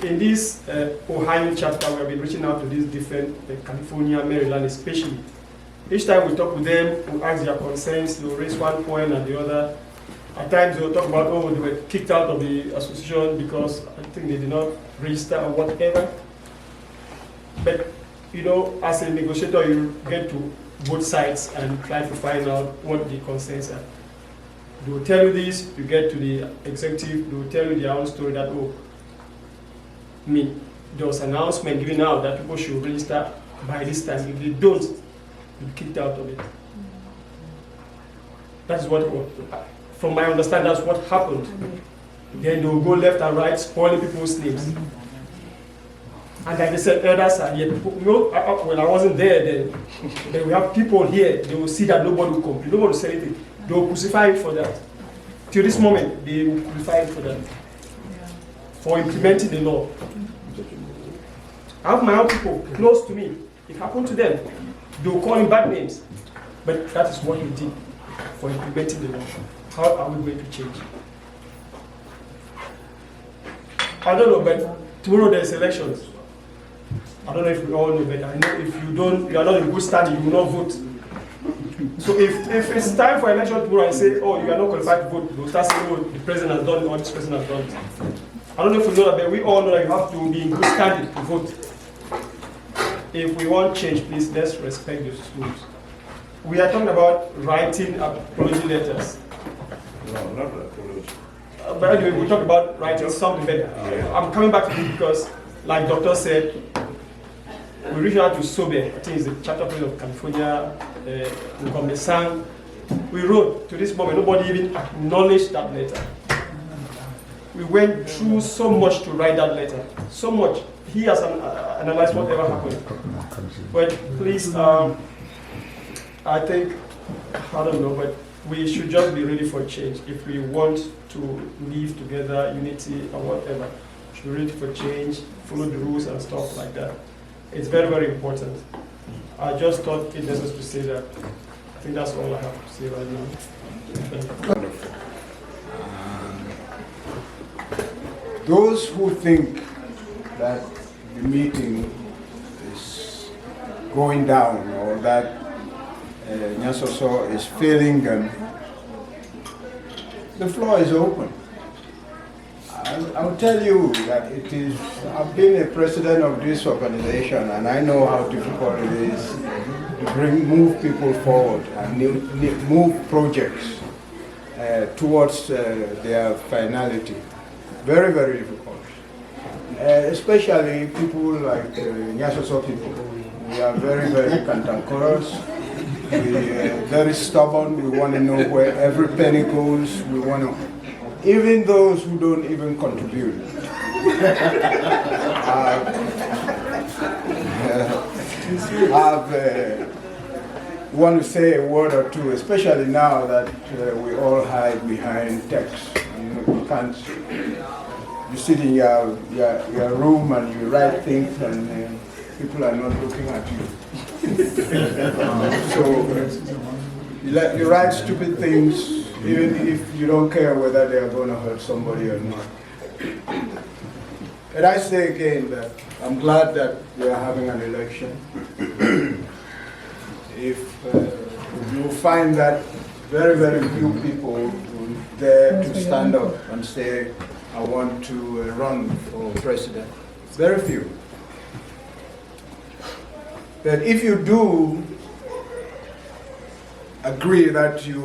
in this Ohio chapter, we have been reaching out to these different, California, Maryland especially. Each time we talk with them, we ask their concerns, they'll raise one point and the other. At times they'll talk about, oh, they were kicked out of the association because I think they did not register or whatever. But, you know, as a negotiator, you get to both sides and try to find out what the concerns are. They will tell you this, you get to the executive, they will tell you their own story that, oh, I mean, there was an announcement given out that people should register by this time. If they don't, you'll be kicked out of it. That's what, from my understanding, that's what happened. Then they will go left and right, spoiling people's names. And like they said, elders are here. When I wasn't there, then we have people here, they will see that nobody will complain, nobody will say anything. They will crucify it for that. Till this moment, they will crucify it for that. For implementing the law. I have my own people close to me. It happened to them. They will call him bad names. But that is what he did for implementing the law. How are we going to change? I don't know, but tomorrow there's elections. I don't know if we all know, but I know if you are not in good standing, you will not vote. So if it's time for election tomorrow and say, oh, you are not qualified to vote, they'll start saying, oh, the president has done it, or this person has done it. I don't know if you know that, but we all know that you have to be in good standing to vote. If we want change, please, let's respect those rules. We are talking about writing apology letters. No, not apology. But anyway, we talk about writing something better. I'm coming back to this because, like Doctor said, we reached out to Sobe, I think it's the chapter president of California, Ngomesan. We wrote, to this moment, nobody even acknowledged that letter. we went through so much to write that letter. So much. He has analyzed whatever happened. But please, I think, I don't know, but we should just be ready for change. If we want to live together, unity or whatever, we should be ready for change, follow the rules and stuff like that. It's very, very important. I just thought it necessary to say that. I think that's all I have to say right now. Wonderful. Those who think that the meeting is going down or that Nyasoso is failing them, the floor is open. I'll tell you that it is, I've been a president of this organization and I know how difficult it is to move people forward and move projects towards their finality. Very, very difficult. Especially people like Nyasoso people. We are very, very cantankerous. We are very stubborn. We want to know where every penny goes. We want to, even those who don't even contribute. I want to say a word or two, especially now that we all hide behind text. You can't. You sit in your room and you write things, and people are not looking at you. So you write stupid things, even if you don't care whether they are going to hurt somebody or not. And I say again that I'm glad that we are having an election. If you find that very, very few people dare to stand up and say, I want to run for president. Very few. But if you do agree that you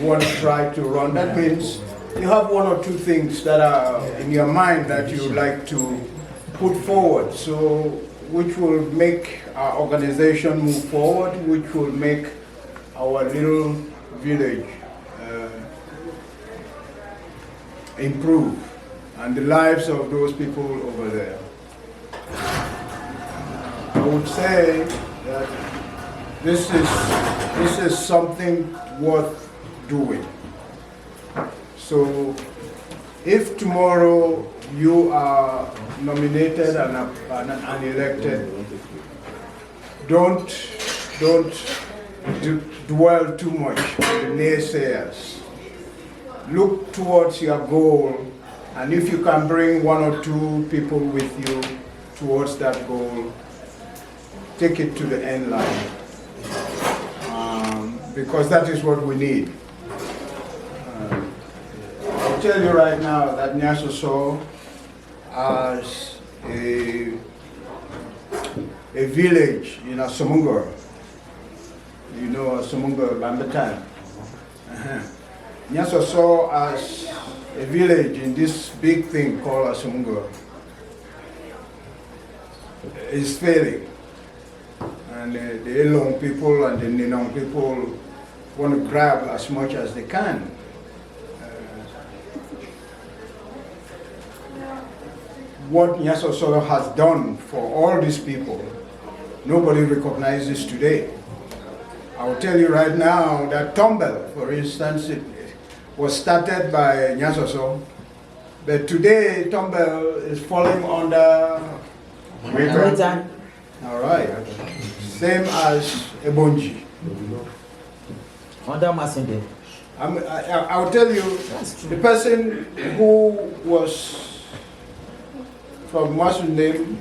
want to try to run, that means you have one or two things that are in your mind that you would like to put forward, so which will make our organization move forward, which will make our little village improve, and the lives of those people over there. I would say that this is something worth doing. So if tomorrow you are nominated and elected, don't dwell too much on the naysayers. Look towards your goal, and if you can bring one or two people with you towards that goal, take it to the end line, because that is what we need. I'll tell you right now that Nyasoso, as a village in Asomungo, you know Asomungo, Bambatan. Nyasoso as a village in this big thing called Asomungo is failing. And the Elong people and the Ninong people want to grab as much as they can. What Nyasoso has done for all these people, nobody recognizes today. I will tell you right now that Tombel, for instance, it was started by Nyasoso, but today Tombel is falling under Weta. All right. Same as Ebonji. Under Masunde. I'll tell you, the person who was from Masunde,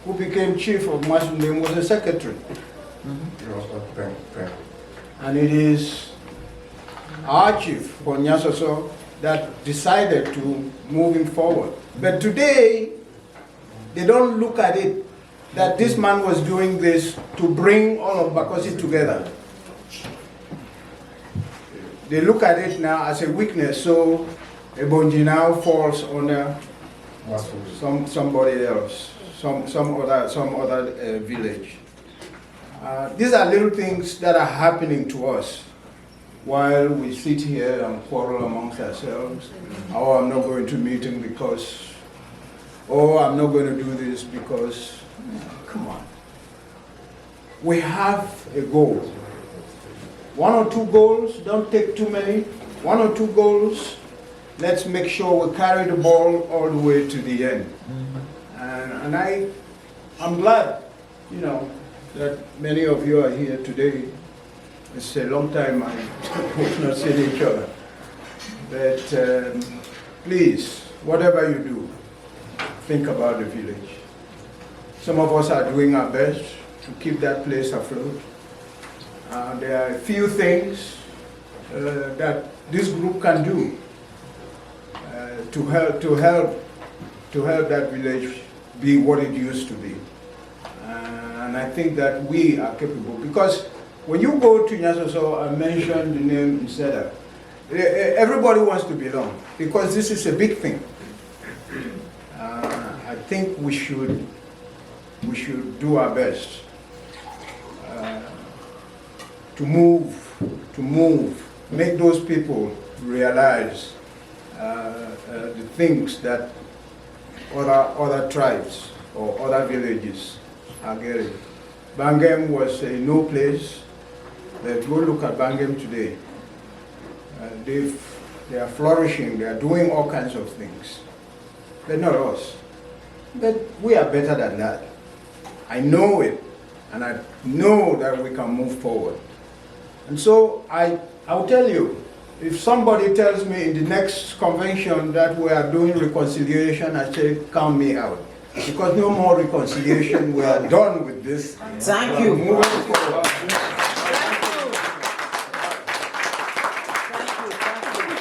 who became chief of Masunde, was a secretary. And it is our chief for Nyasoso that decided to move him forward. But today, they don't look at it that this man was doing this to bring all of Bakosi together. They look at it now as a weakness, so Ebonji now falls under somebody else, some other village. These are little things that are happening to us. while we sit here and quarrel amongst ourselves. Oh, I'm not going to meeting because, oh, I'm not going to do this because, come on. We have a goal. 1 or 2 goals, don't take too many. 1 or 2 goals, let's make sure we carry the ball all the way to the end. And I'm glad, you know, that many of you are here today. It's a long time we've not seen each other. But please, whatever you do, think about the village. Some of us are doing our best to keep that place afloat. There are a few things that this group can do to help that village be what it used to be. And I think that we are capable, because when you go to Nyasoso, I mentioned the name Iseda. Everybody wants to belong, because this is a big thing. I think we should do our best to move, make those people realize the things that other tribes or other villages are getting. Bangem was a no place. Let's go look at Bangem today. They are flourishing, they are doing all kinds of things. But not us. But we are better than that. I know it, and I know that we can move forward. And so I'll tell you, if somebody tells me in the next convention that we are doing reconciliation, I say, count me out. Because no more reconciliation, we are done with this. Thank you. Moving forward.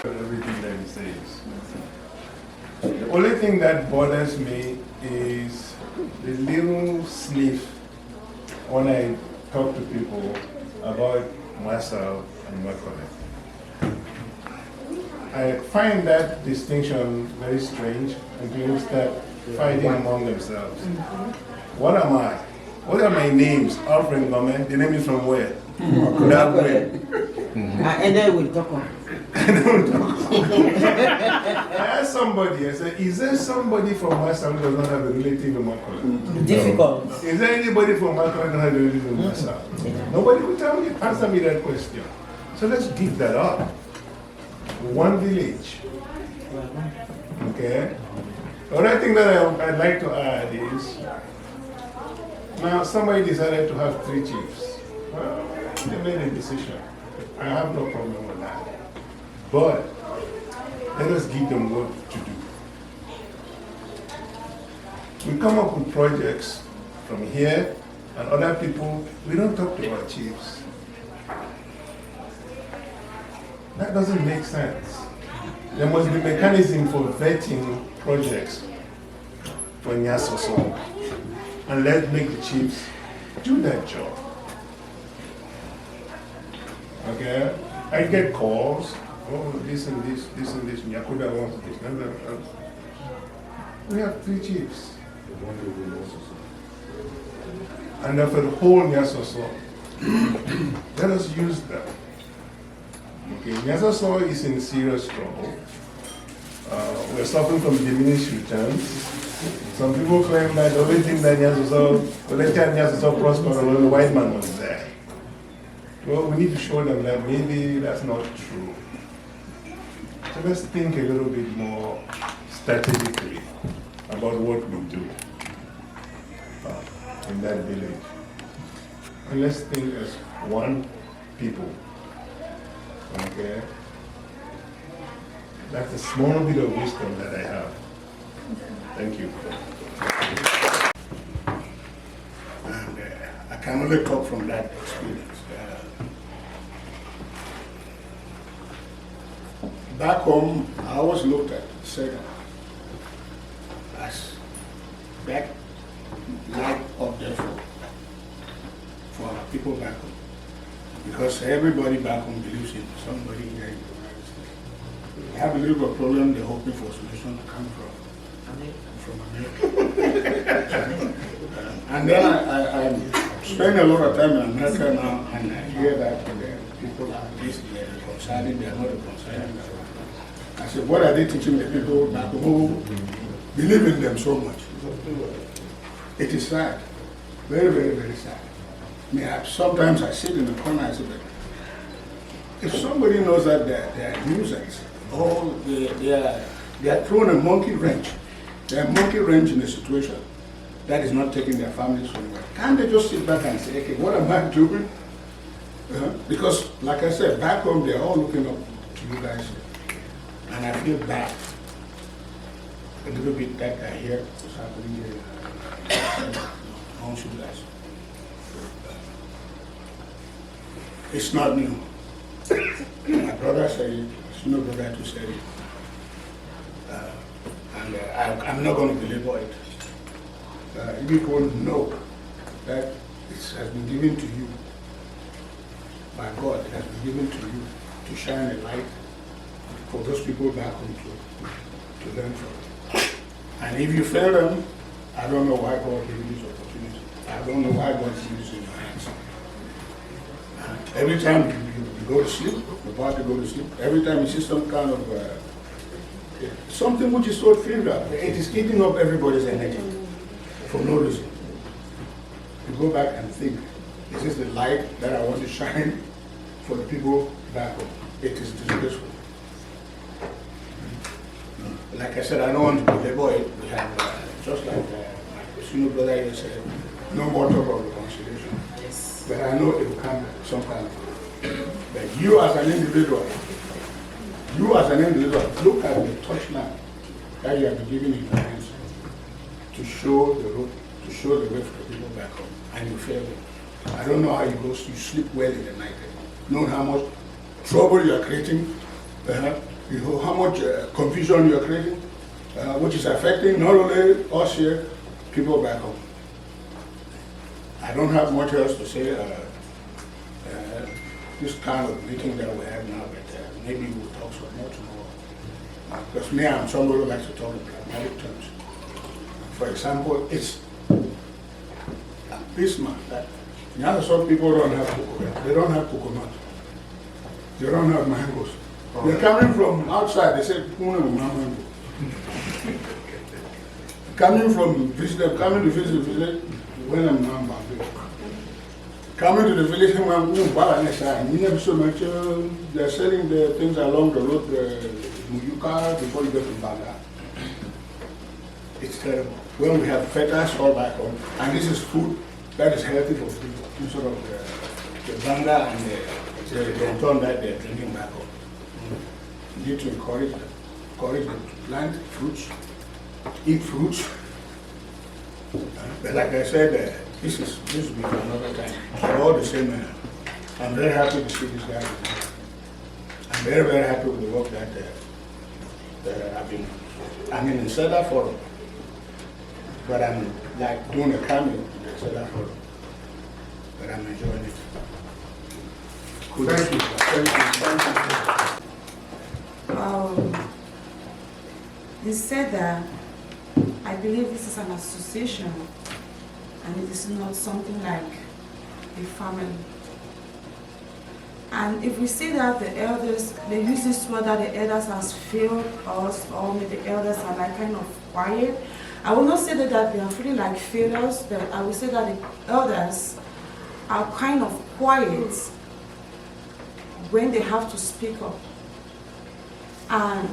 Everything that he says. The only thing that bothers me is the little sniff when I talk to people about myself and Macaulay. I find that distinction very strange, and people start fighting among themselves. What am I? What are my names? Alfred Gomez. The name is from where? That way. And then we'll talk on. I asked somebody, I said, is there somebody from Western who does not have a relative in Macaulay? Difficult. Is there anybody from Macaulay who doesn't have a relative in Western? Nobody will answer me that question. So let's give that up. One village. Okay? The other thing that I'd like to add is, now somebody decided to have 3 chiefs. Well, they made a decision. I have no problem with that. But let us give them work to do. We come up with projects from here, and other people, we don't talk to our chiefs. That doesn't make sense. There must be mechanism for vetting projects for Nyasoso, and let's make the chiefs do that job. Okay? I get calls, oh, this and this, Nyakuda wants this. We have 3 chiefs. And then for the whole Nyasoso, let us use them. Okay, Nyasoso is in serious trouble. We're suffering from diminished returns. Some people claim that the only thing that Nyasoso prospered when the white man was there. Well, we need to show them that maybe that's not true. So let's think a little bit more strategically about what we do in that village. And let's think as one people. Okay? That's a small bit of wisdom that I have. Thank you. And I can only talk from that experience. Back home, I always looked at Sega as that light up there for our people back home. Because everybody back home believes in somebody here in the United States. They have a little bit of problem, they're hoping for a solution to come from America. And then I spend a lot of time in America now, and I hear that the people are basically concerning, they are not concerning. I said, what are they teaching the people back home? Believe in them so much. It is sad. Very, very, very sad. I mean, sometimes I sit in the corner and I say, if somebody knows that they are nuisance, or they are throwing a monkey wrench, they are monkey wrench in a situation that is not taking their families somewhere, can't they just sit back and say, okay, what am I doing? Because, like I said, back home, they're all looking up to you guys. And I feel bad a little bit that I hear what's happening here amongst you guys. It's not new. My brother said it, senior brother too said it. I'm not going to belabor it. You people know that it has been given to you by God. It has been given to you to shine a light for those people back home to learn from. And if you fail them, I don't know why God gave you this opportunity. I don't know why God gave this in your hands. Every time you go to sleep, you're about to go to sleep, every time you see some kind of something which is so trivial, it is eating up everybody's energy for no reason. You go back and think, is this the light that I want to shine for the people back home? It is disgraceful. Like I said, I don't want to belabor it. We have, just like my senior brother here said, no more talk of reconciliation. Yes. But I know it will come some kind of way. But you as an individual, look at the touchline that you have been given in your hands to show the road, to show the way for the people back home, and you fail them. I don't know how you go, you sleep well in the night, knowing how much trouble you are creating, you know how much confusion you are creating, which is affecting not only us here, people back home. I don't have much else to say. This kind of meeting that we have now, but maybe we'll talk some more tomorrow. Because me, I'm somebody who likes to talk in pragmatic terms. For example, it's this man that Nyasoso people don't have coconut. They don't have coconut. They don't have mangoes. They're coming from outside. They say, mango. Coming from visitor, coming to visit the village, when I'm not coming to the village, we never so much. They're selling the things along the road, the Muyuka, before you get to Baga. It's terrible. When we have fertile soil back home, and this is food that is healthy for people, instead of the banga and the ton that they're drinking back home. We need to encourage them to plant fruits, eat fruits. But like I said, this will be for another time. So all the same, I'm very happy to see this guy. I'm very, very happy with the work that I've been. I'm in Seda Forum, but I'm like doing a cameo in the Seda Forum. But I'm enjoying it. Thank you. Thank you. The SEDA, I believe this is an association, and it is not something like a family. And if we say that the elders, they use this word that the elders has failed us, or maybe the elders are like kind of quiet, I will not say that they are feeling like failures, but I will say that the elders are kind of quiet when they have to speak up. And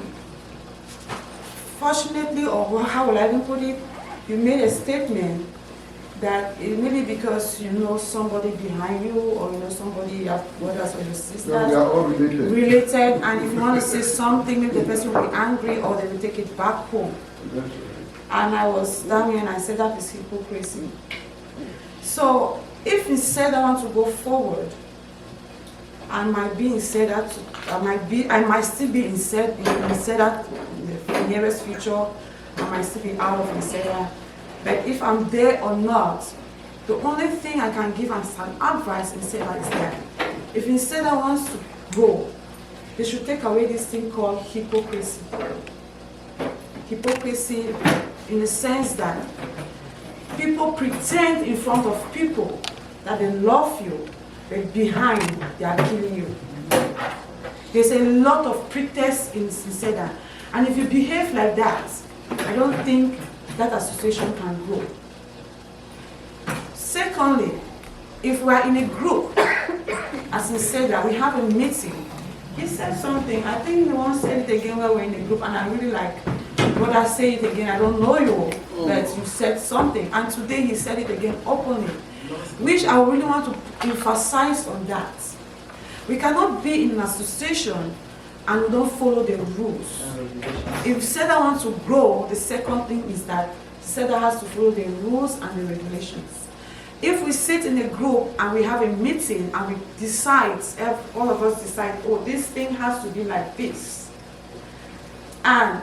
fortunately, or how will I even put it, you made a statement that it may be because you know somebody behind you, or you know somebody, your brothers or your sisters. No, we are all related. And if you want to say something, maybe the person will be angry, or they will take it back home. And I was down here and I said that is hypocrisy. So if instead I want to go forward, I might be instead that I might still be instead that in the nearest future, I might still be out of Inseda. But if I'm there or not, the only thing I can give as an advice Inseda is that if Inseda wants to go, they should take away this thing called hypocrisy. Hypocrisy in the sense that people pretend in front of people that they love you, but behind they are killing you. There's a lot of pretext in SEDA. And if you behave like that, I don't think that association can grow. Secondly, if we are in a group, as he said that we have a meeting, he said something, I think he won't say it again when we're in a group, and I really like, brother, say it again, I don't know you, but you said something, and today he said it again openly, which I really want to emphasize on that. We cannot be in an association and we don't follow the rules. If SEDA wants to grow, the second thing is that SEDA has to follow the rules and the regulations. If we sit in a group and we have a meeting and we decide, all of us decide, oh, this thing has to be like this. And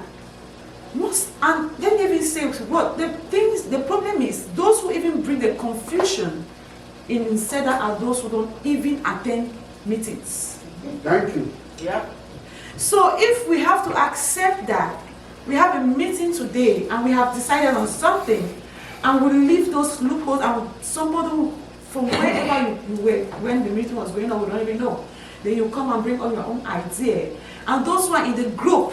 then they even say, what the problem is, those who even bring the confusion in SEDA are those who don't even attend meetings. Thank you. Yeah. So if we have to accept that we have a meeting today and we have decided on something, and we leave those loopholes, and somebody who, from wherever you were when the meeting was going on, we don't even know, then you come and bring on your own idea, and those who are in the group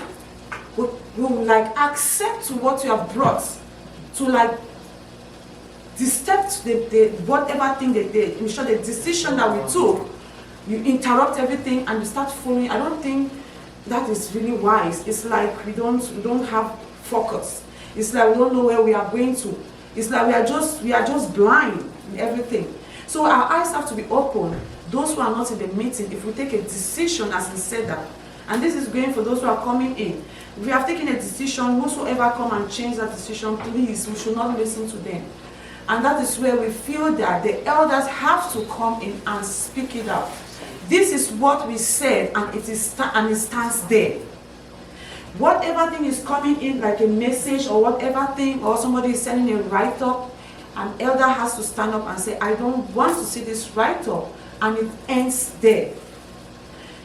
will like accept what you have brought to like disturb the whatever thing they did. Ensure the decision that we took, you interrupt everything and you start following. I don't think that is really wise. It's like we don't have focus. It's like we don't know where we are going to. It's like we are just blind in everything. So our eyes have to be open. Those who are not in the meeting, if we take a decision, as he said that, and this is going for those who are coming in, if we have taken a decision, whosoever come and change that decision, please, we should not listen to them. And that is where we feel that the elders have to come in and speak it out. This is what we said, and it stands there. Whatever thing is coming in, like a message or whatever thing, or somebody is sending a write-up, an elder has to stand up and say, I don't want to see this write-up, and it ends there.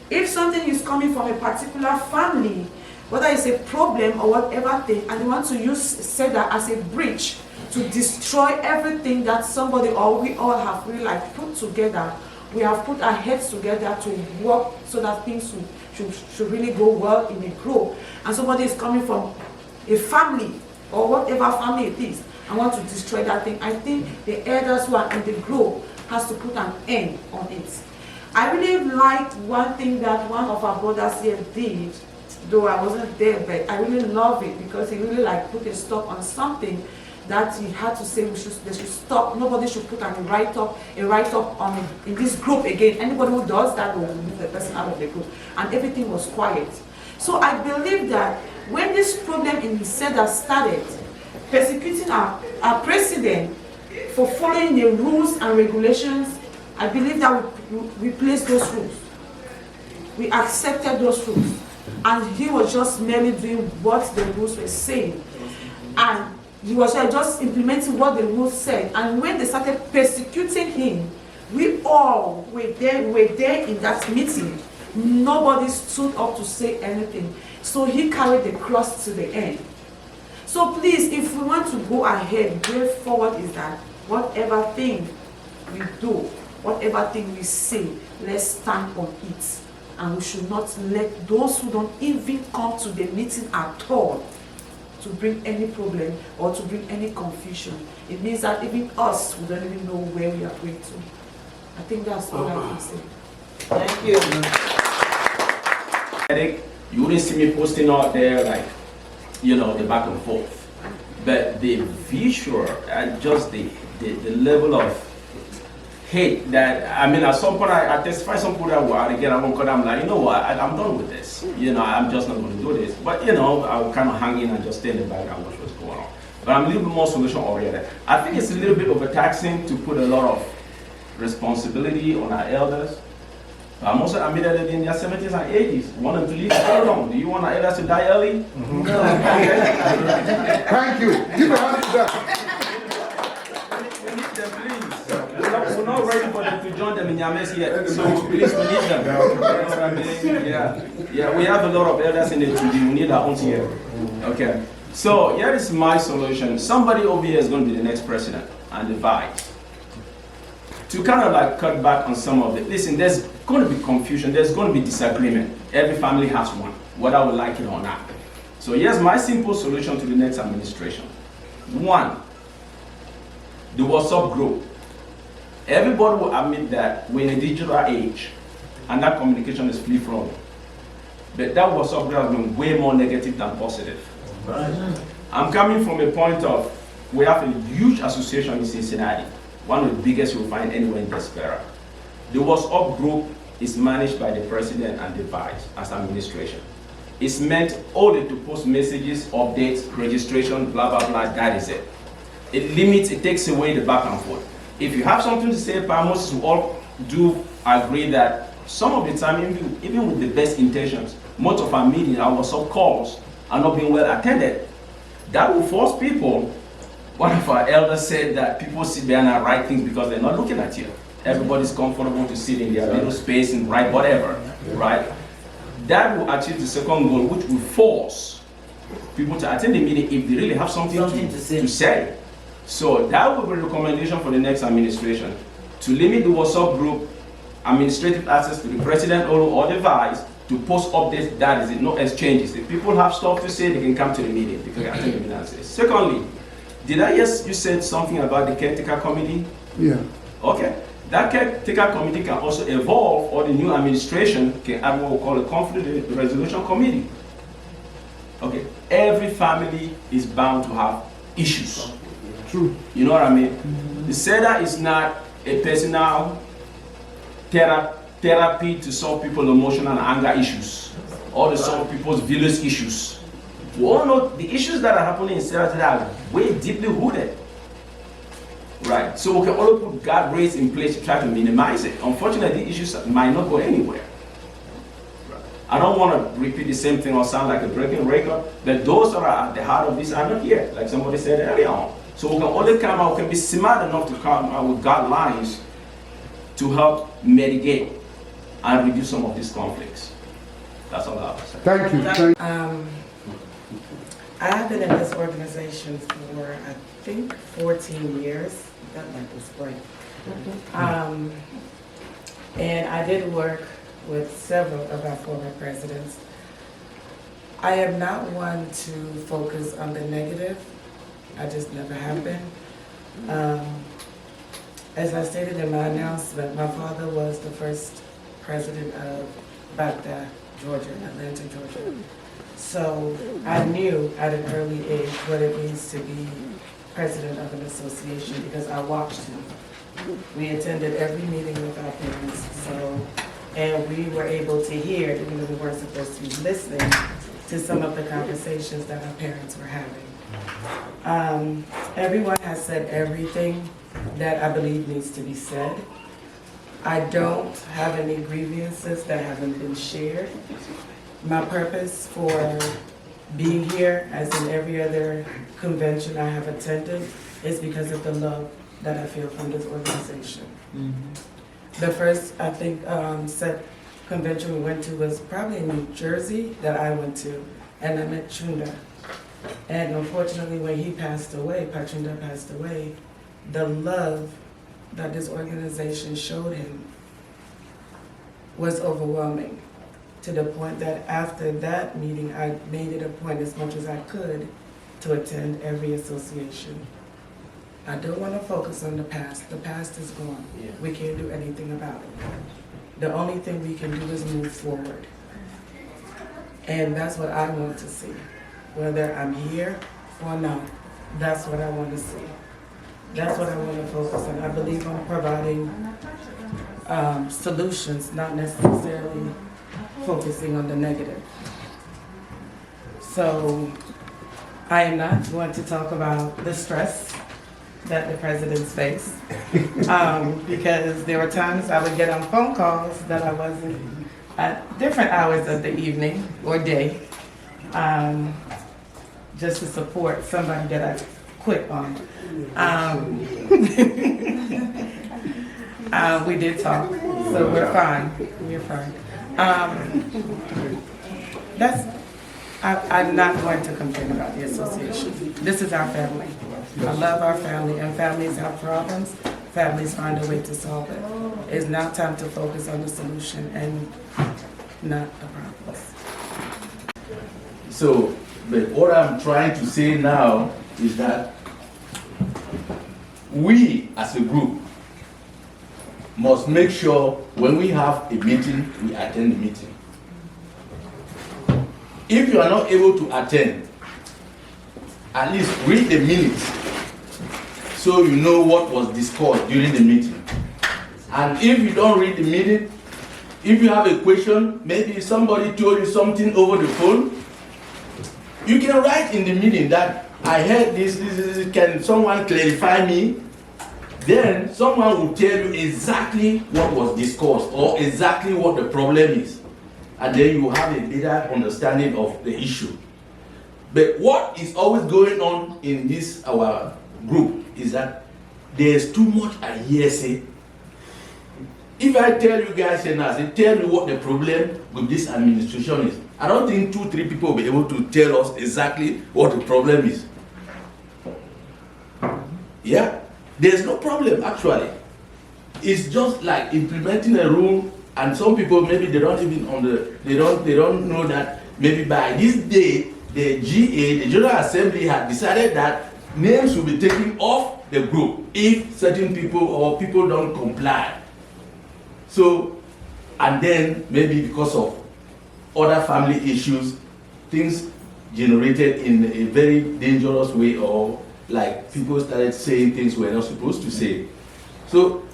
If something is coming from a particular family, whether it's a problem or whatever thing, and they want to use SEDA as a bridge to destroy everything that somebody or we all have really like put together, we have put our heads together to work so that things should really go well in a group. And somebody is coming from a family or whatever family it is and want to destroy that thing, I think the elders who are in the group has to put an end on it. I really liked one thing that one of our brothers here did, though I wasn't there, but I really love it because he really like put a stop on something that he had to say they should stop. Nobody should put a write-up on in this group again. Anybody who does that will move the person out of the group. And everything was quiet. So I believe that when this problem in SEDA started, persecuting our president for following the rules and regulations, I believe that we placed those rules. We accepted those rules. And he was just merely doing what the rules were saying. And he was just implementing what the rules said. And when they started persecuting him, we all were there in that meeting. Nobody stood up to say anything. So he carried the cross to the end. So please, if we want to go ahead, way forward is that whatever thing we do, whatever thing we say, let's stand on it. And we should not let those who don't even come to the meeting at all to bring any problem or to bring any confusion. It means that even us, we don't even know where we are going to. I think that's all I can say. Thank you. You wouldn't see me posting out there like, you know, the back and forth. But the visual and just the level of hate that, I mean, at some point I testify some people that were, again, I'm like, you know what, I'm done with this. You know, I'm just not going to do this. But, you know, I'll kind of hang in and just stay in the back and watch what's going on. But I'm a little bit more solution oriented. I think it's a little bit overtaxing to put a lot of responsibility on our elders. Most of them are in their 70s and 80s. Want them to leave? I don't know. Do you want our elders to die early? No. Thank you. Give a hand to that. We need them, please. We're not ready for them to join them in Yames yet. So please, we need them. You know what I mean? Yeah, we have a lot of elders in the TD. We need our own here. Okay. So here is my solution. Somebody over here is going to be the next president and the vice. to kind of like cut back on some of it. Listen, there's going to be confusion, there's going to be disagreement. Every family has one, whether we like it or not. So here's my simple solution to the next administration. One, the WhatsApp group. Everybody will admit that we're in a digital age and that communication is free flowing. But that WhatsApp group has been way more negative than positive. Right. I'm coming from a point of, we have a huge association in Cincinnati, one of the biggest you'll find anywhere in Despera. The WhatsApp group is managed by the president and the vice as administration. It's meant only to post messages, updates, registration, blah, blah, blah, that is it. It limits, it takes away the back and forth. If you have something to say, most we all do agree that some of the time, even with the best intentions, most of our meetings, our WhatsApp calls are not being well attended. That will force people. One of our elders said that people sit there and write things because they're not looking at you. Everybody's comfortable to sit in their little space and write whatever, right? That will achieve the second goal, which will force people to attend the meeting if they really have something to say. So that will be a recommendation for the next administration, to limit the WhatsApp group administrative access to the president or the vice to post updates. That is it, no exchanges. If people have stuff to say, they can come to the meeting. They can attend the meeting and say. Secondly, did I you said something about the caretaker committee? Yeah. Okay. That caretaker committee can also evolve, or the new administration can add what we call a conflict resolution committee. Okay. Every family is bound to have issues. True. You know what I mean? The SEDA is not a personal therapy to solve people's emotional and anger issues, or to solve people's village issues. We all know the issues that are happening in SEDA today are way deeply rooted. Right, so we can only put guardrails in place to try to minimize it. Unfortunately, the issues might not go anywhere. I don't want to repeat the same thing or sound like a breaking record, but those that are at the heart of this are not here, like somebody said earlier on. So we can only come out, we can be smart enough to come out with guidelines to help mitigate and reduce some of these conflicts. That's all I have to say. Thank you. I have been in this organization for, I think, 14 years. That might be spring. And I did work with several of our former presidents. I am not one to focus on the negative. I just never have been. As I stated in my announcement, my father was the first president of Baghdad, Georgia, Atlanta, Georgia. So I knew at an early age what it means to be president of an association because I watched him. We attended every meeting with our parents, and we were able to hear, even though we weren't supposed to be listening, to some of the conversations that our parents were having. Everyone has said everything that I believe needs to be said. I don't have any grievances that haven't been shared. My purpose for being here, as in every other convention I have attended, is because of the love that I feel from this organization. The first, I think, set convention we went to was probably in New Jersey that I went to, and I met Chunda. And unfortunately, when he passed away, Pachunda passed away, the love that this organization showed him was overwhelming, to the point that after that meeting, I made it a point as much as I could to attend every association. I don't want to focus on the past. The past is gone. Yeah. We can't do anything about it. The only thing we can do is move forward. And that's what I want to see. Whether I'm here or not, that's what I want to see. That's what I want to focus on. I believe on providing solutions, not necessarily focusing on the negative. So I am not going to talk about the stress that the presidents face because there were times I would get on phone calls that I wasn't at different hours of the evening or day just to support somebody that I quit on. We did talk, so we're fine. We're fine. I'm not going to complain about the association. This is our family. I love our family, and families have problems. families find a way to solve it. It's now time to focus on the solution and not the problems. So, but what I'm trying to say now is that we as a group must make sure when we have a meeting, we attend the meeting. If you are not able to attend, at least read the minutes so you know what was discussed during the meeting. And if you don't read the minute, if you have a question, maybe somebody told you something over the phone, you can write in the meeting that I heard this, can someone clarify me? Then someone will tell you exactly what was discussed or exactly what the problem is. And then you have a better understanding of the issue. But what is always going on in this, our group, is that there's too much I hear say. If I tell you guys and I say, tell me what the problem with this administration is, I don't think 2-3 people will be able to tell us exactly what the problem is. Yeah, there's no problem actually. It's just like implementing a rule, and some people maybe they don't even they don't know that maybe by this day the GA, the General Assembly, had decided that names will be taken off the group if certain people or people don't comply. So, and then maybe because of other family issues, things generated in a very dangerous way, or like people started saying things we're not supposed to say. So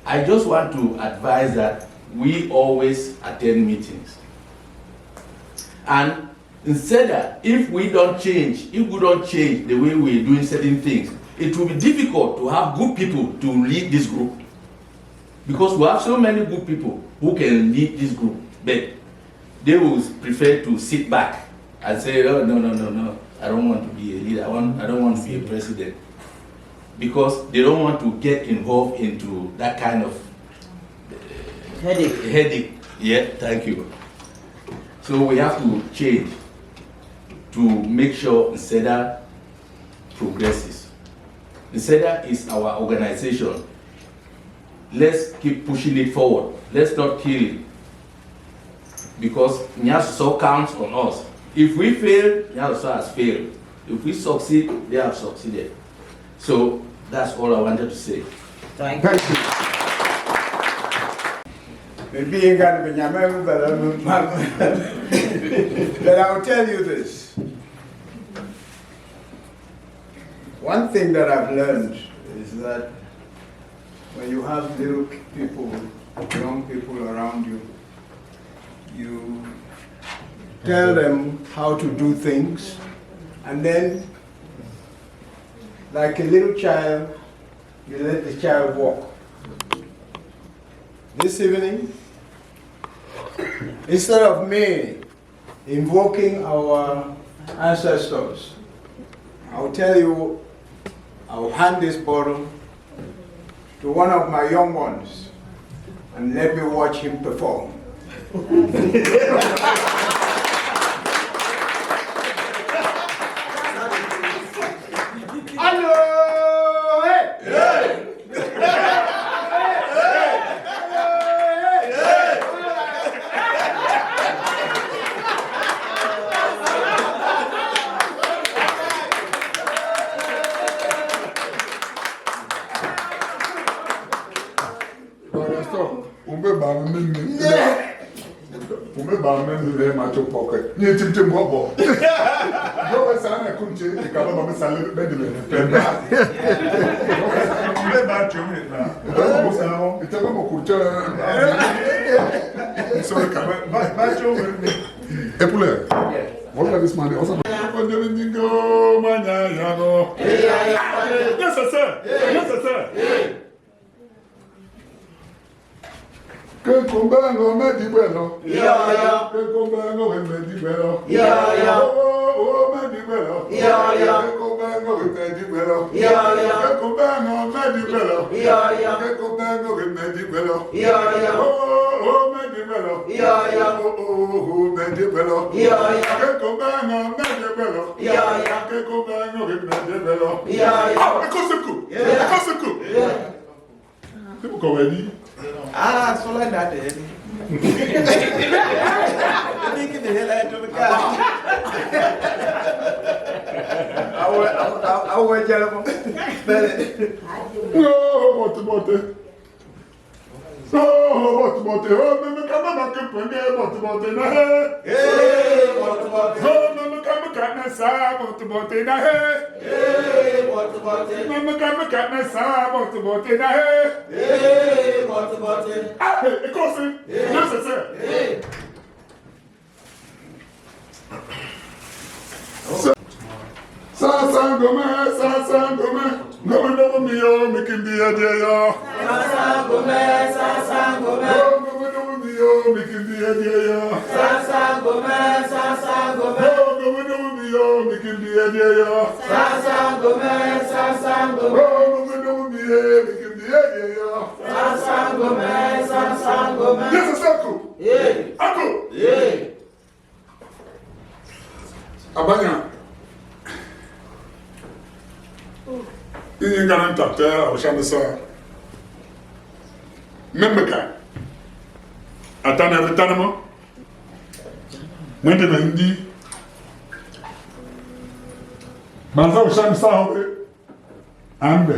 I just want to advise that we always attend meetings. And instead that if we don't change the way we're doing certain things, it will be difficult to have good people to lead this group. Because we have so many good people who can lead this group, but they will prefer to sit back and say, oh, no, I don't want to be a leader, I don't want to be a president. Because they don't want to get involved into that kind of headache. Yeah, thank you. So we have to change to make sure NSEDA progresses. NSEDA is our organization. Let's keep pushing it forward. Let's not kill it. Because Nyasoso counts on us. If we fail, Nyasoso has failed. If we succeed, they have succeeded. So that's all I wanted to say. Thank you. But I'll tell you this. One thing that I've learned is that when you have little people, young people around you, you tell them how to do things, and then, like a little child, you let the child walk. This evening, instead of me invoking our ancestors, I'll tell you, I'll hand this bottle to one of my young ones and let me watch him perform. Hello! Hey! What is this man? Yes, sir. Yes, sir. Que combango me di bello. Yeah. Que combango me di bello. Yeah. Oh, me di bello. Yeah. Que combango me di bello. Yeah. Que combango me di bello. Yeah. Que combango me di bello. Yeah. Oh, me di bello. Yeah. Oh, me di bello. Yeah. Que combango me di bello. Yeah. Que combango me di bello. Yeah. Ah, because the coup. Yeah. Because the coup. Yeah. People come ready. Ah, so like that. Thinking the hell out of the car. I will tell them. No, what? Oh, what? Oh, me come back and put me what? Na hey. What? Oh, me come back na sa what? Na hey. What? Me come back na sa what? Na hey. What? Ah, hey, cosa? Yes, sir. Sasangome, gome no miyo, mikindi adiya. Sasangome, gome no miyo, mikindi adiya. Sasangome, gome no miyo, mikindi adiya. Sasangome, gome no miyo, mikindi adiya. Sasangome. Yes, Uncle. Yeah. Uncle. Yeah. Abanya. Ini ngaran tata oshamisa memeka atana retanamo mwende ndi manza oshamisa hobe ambe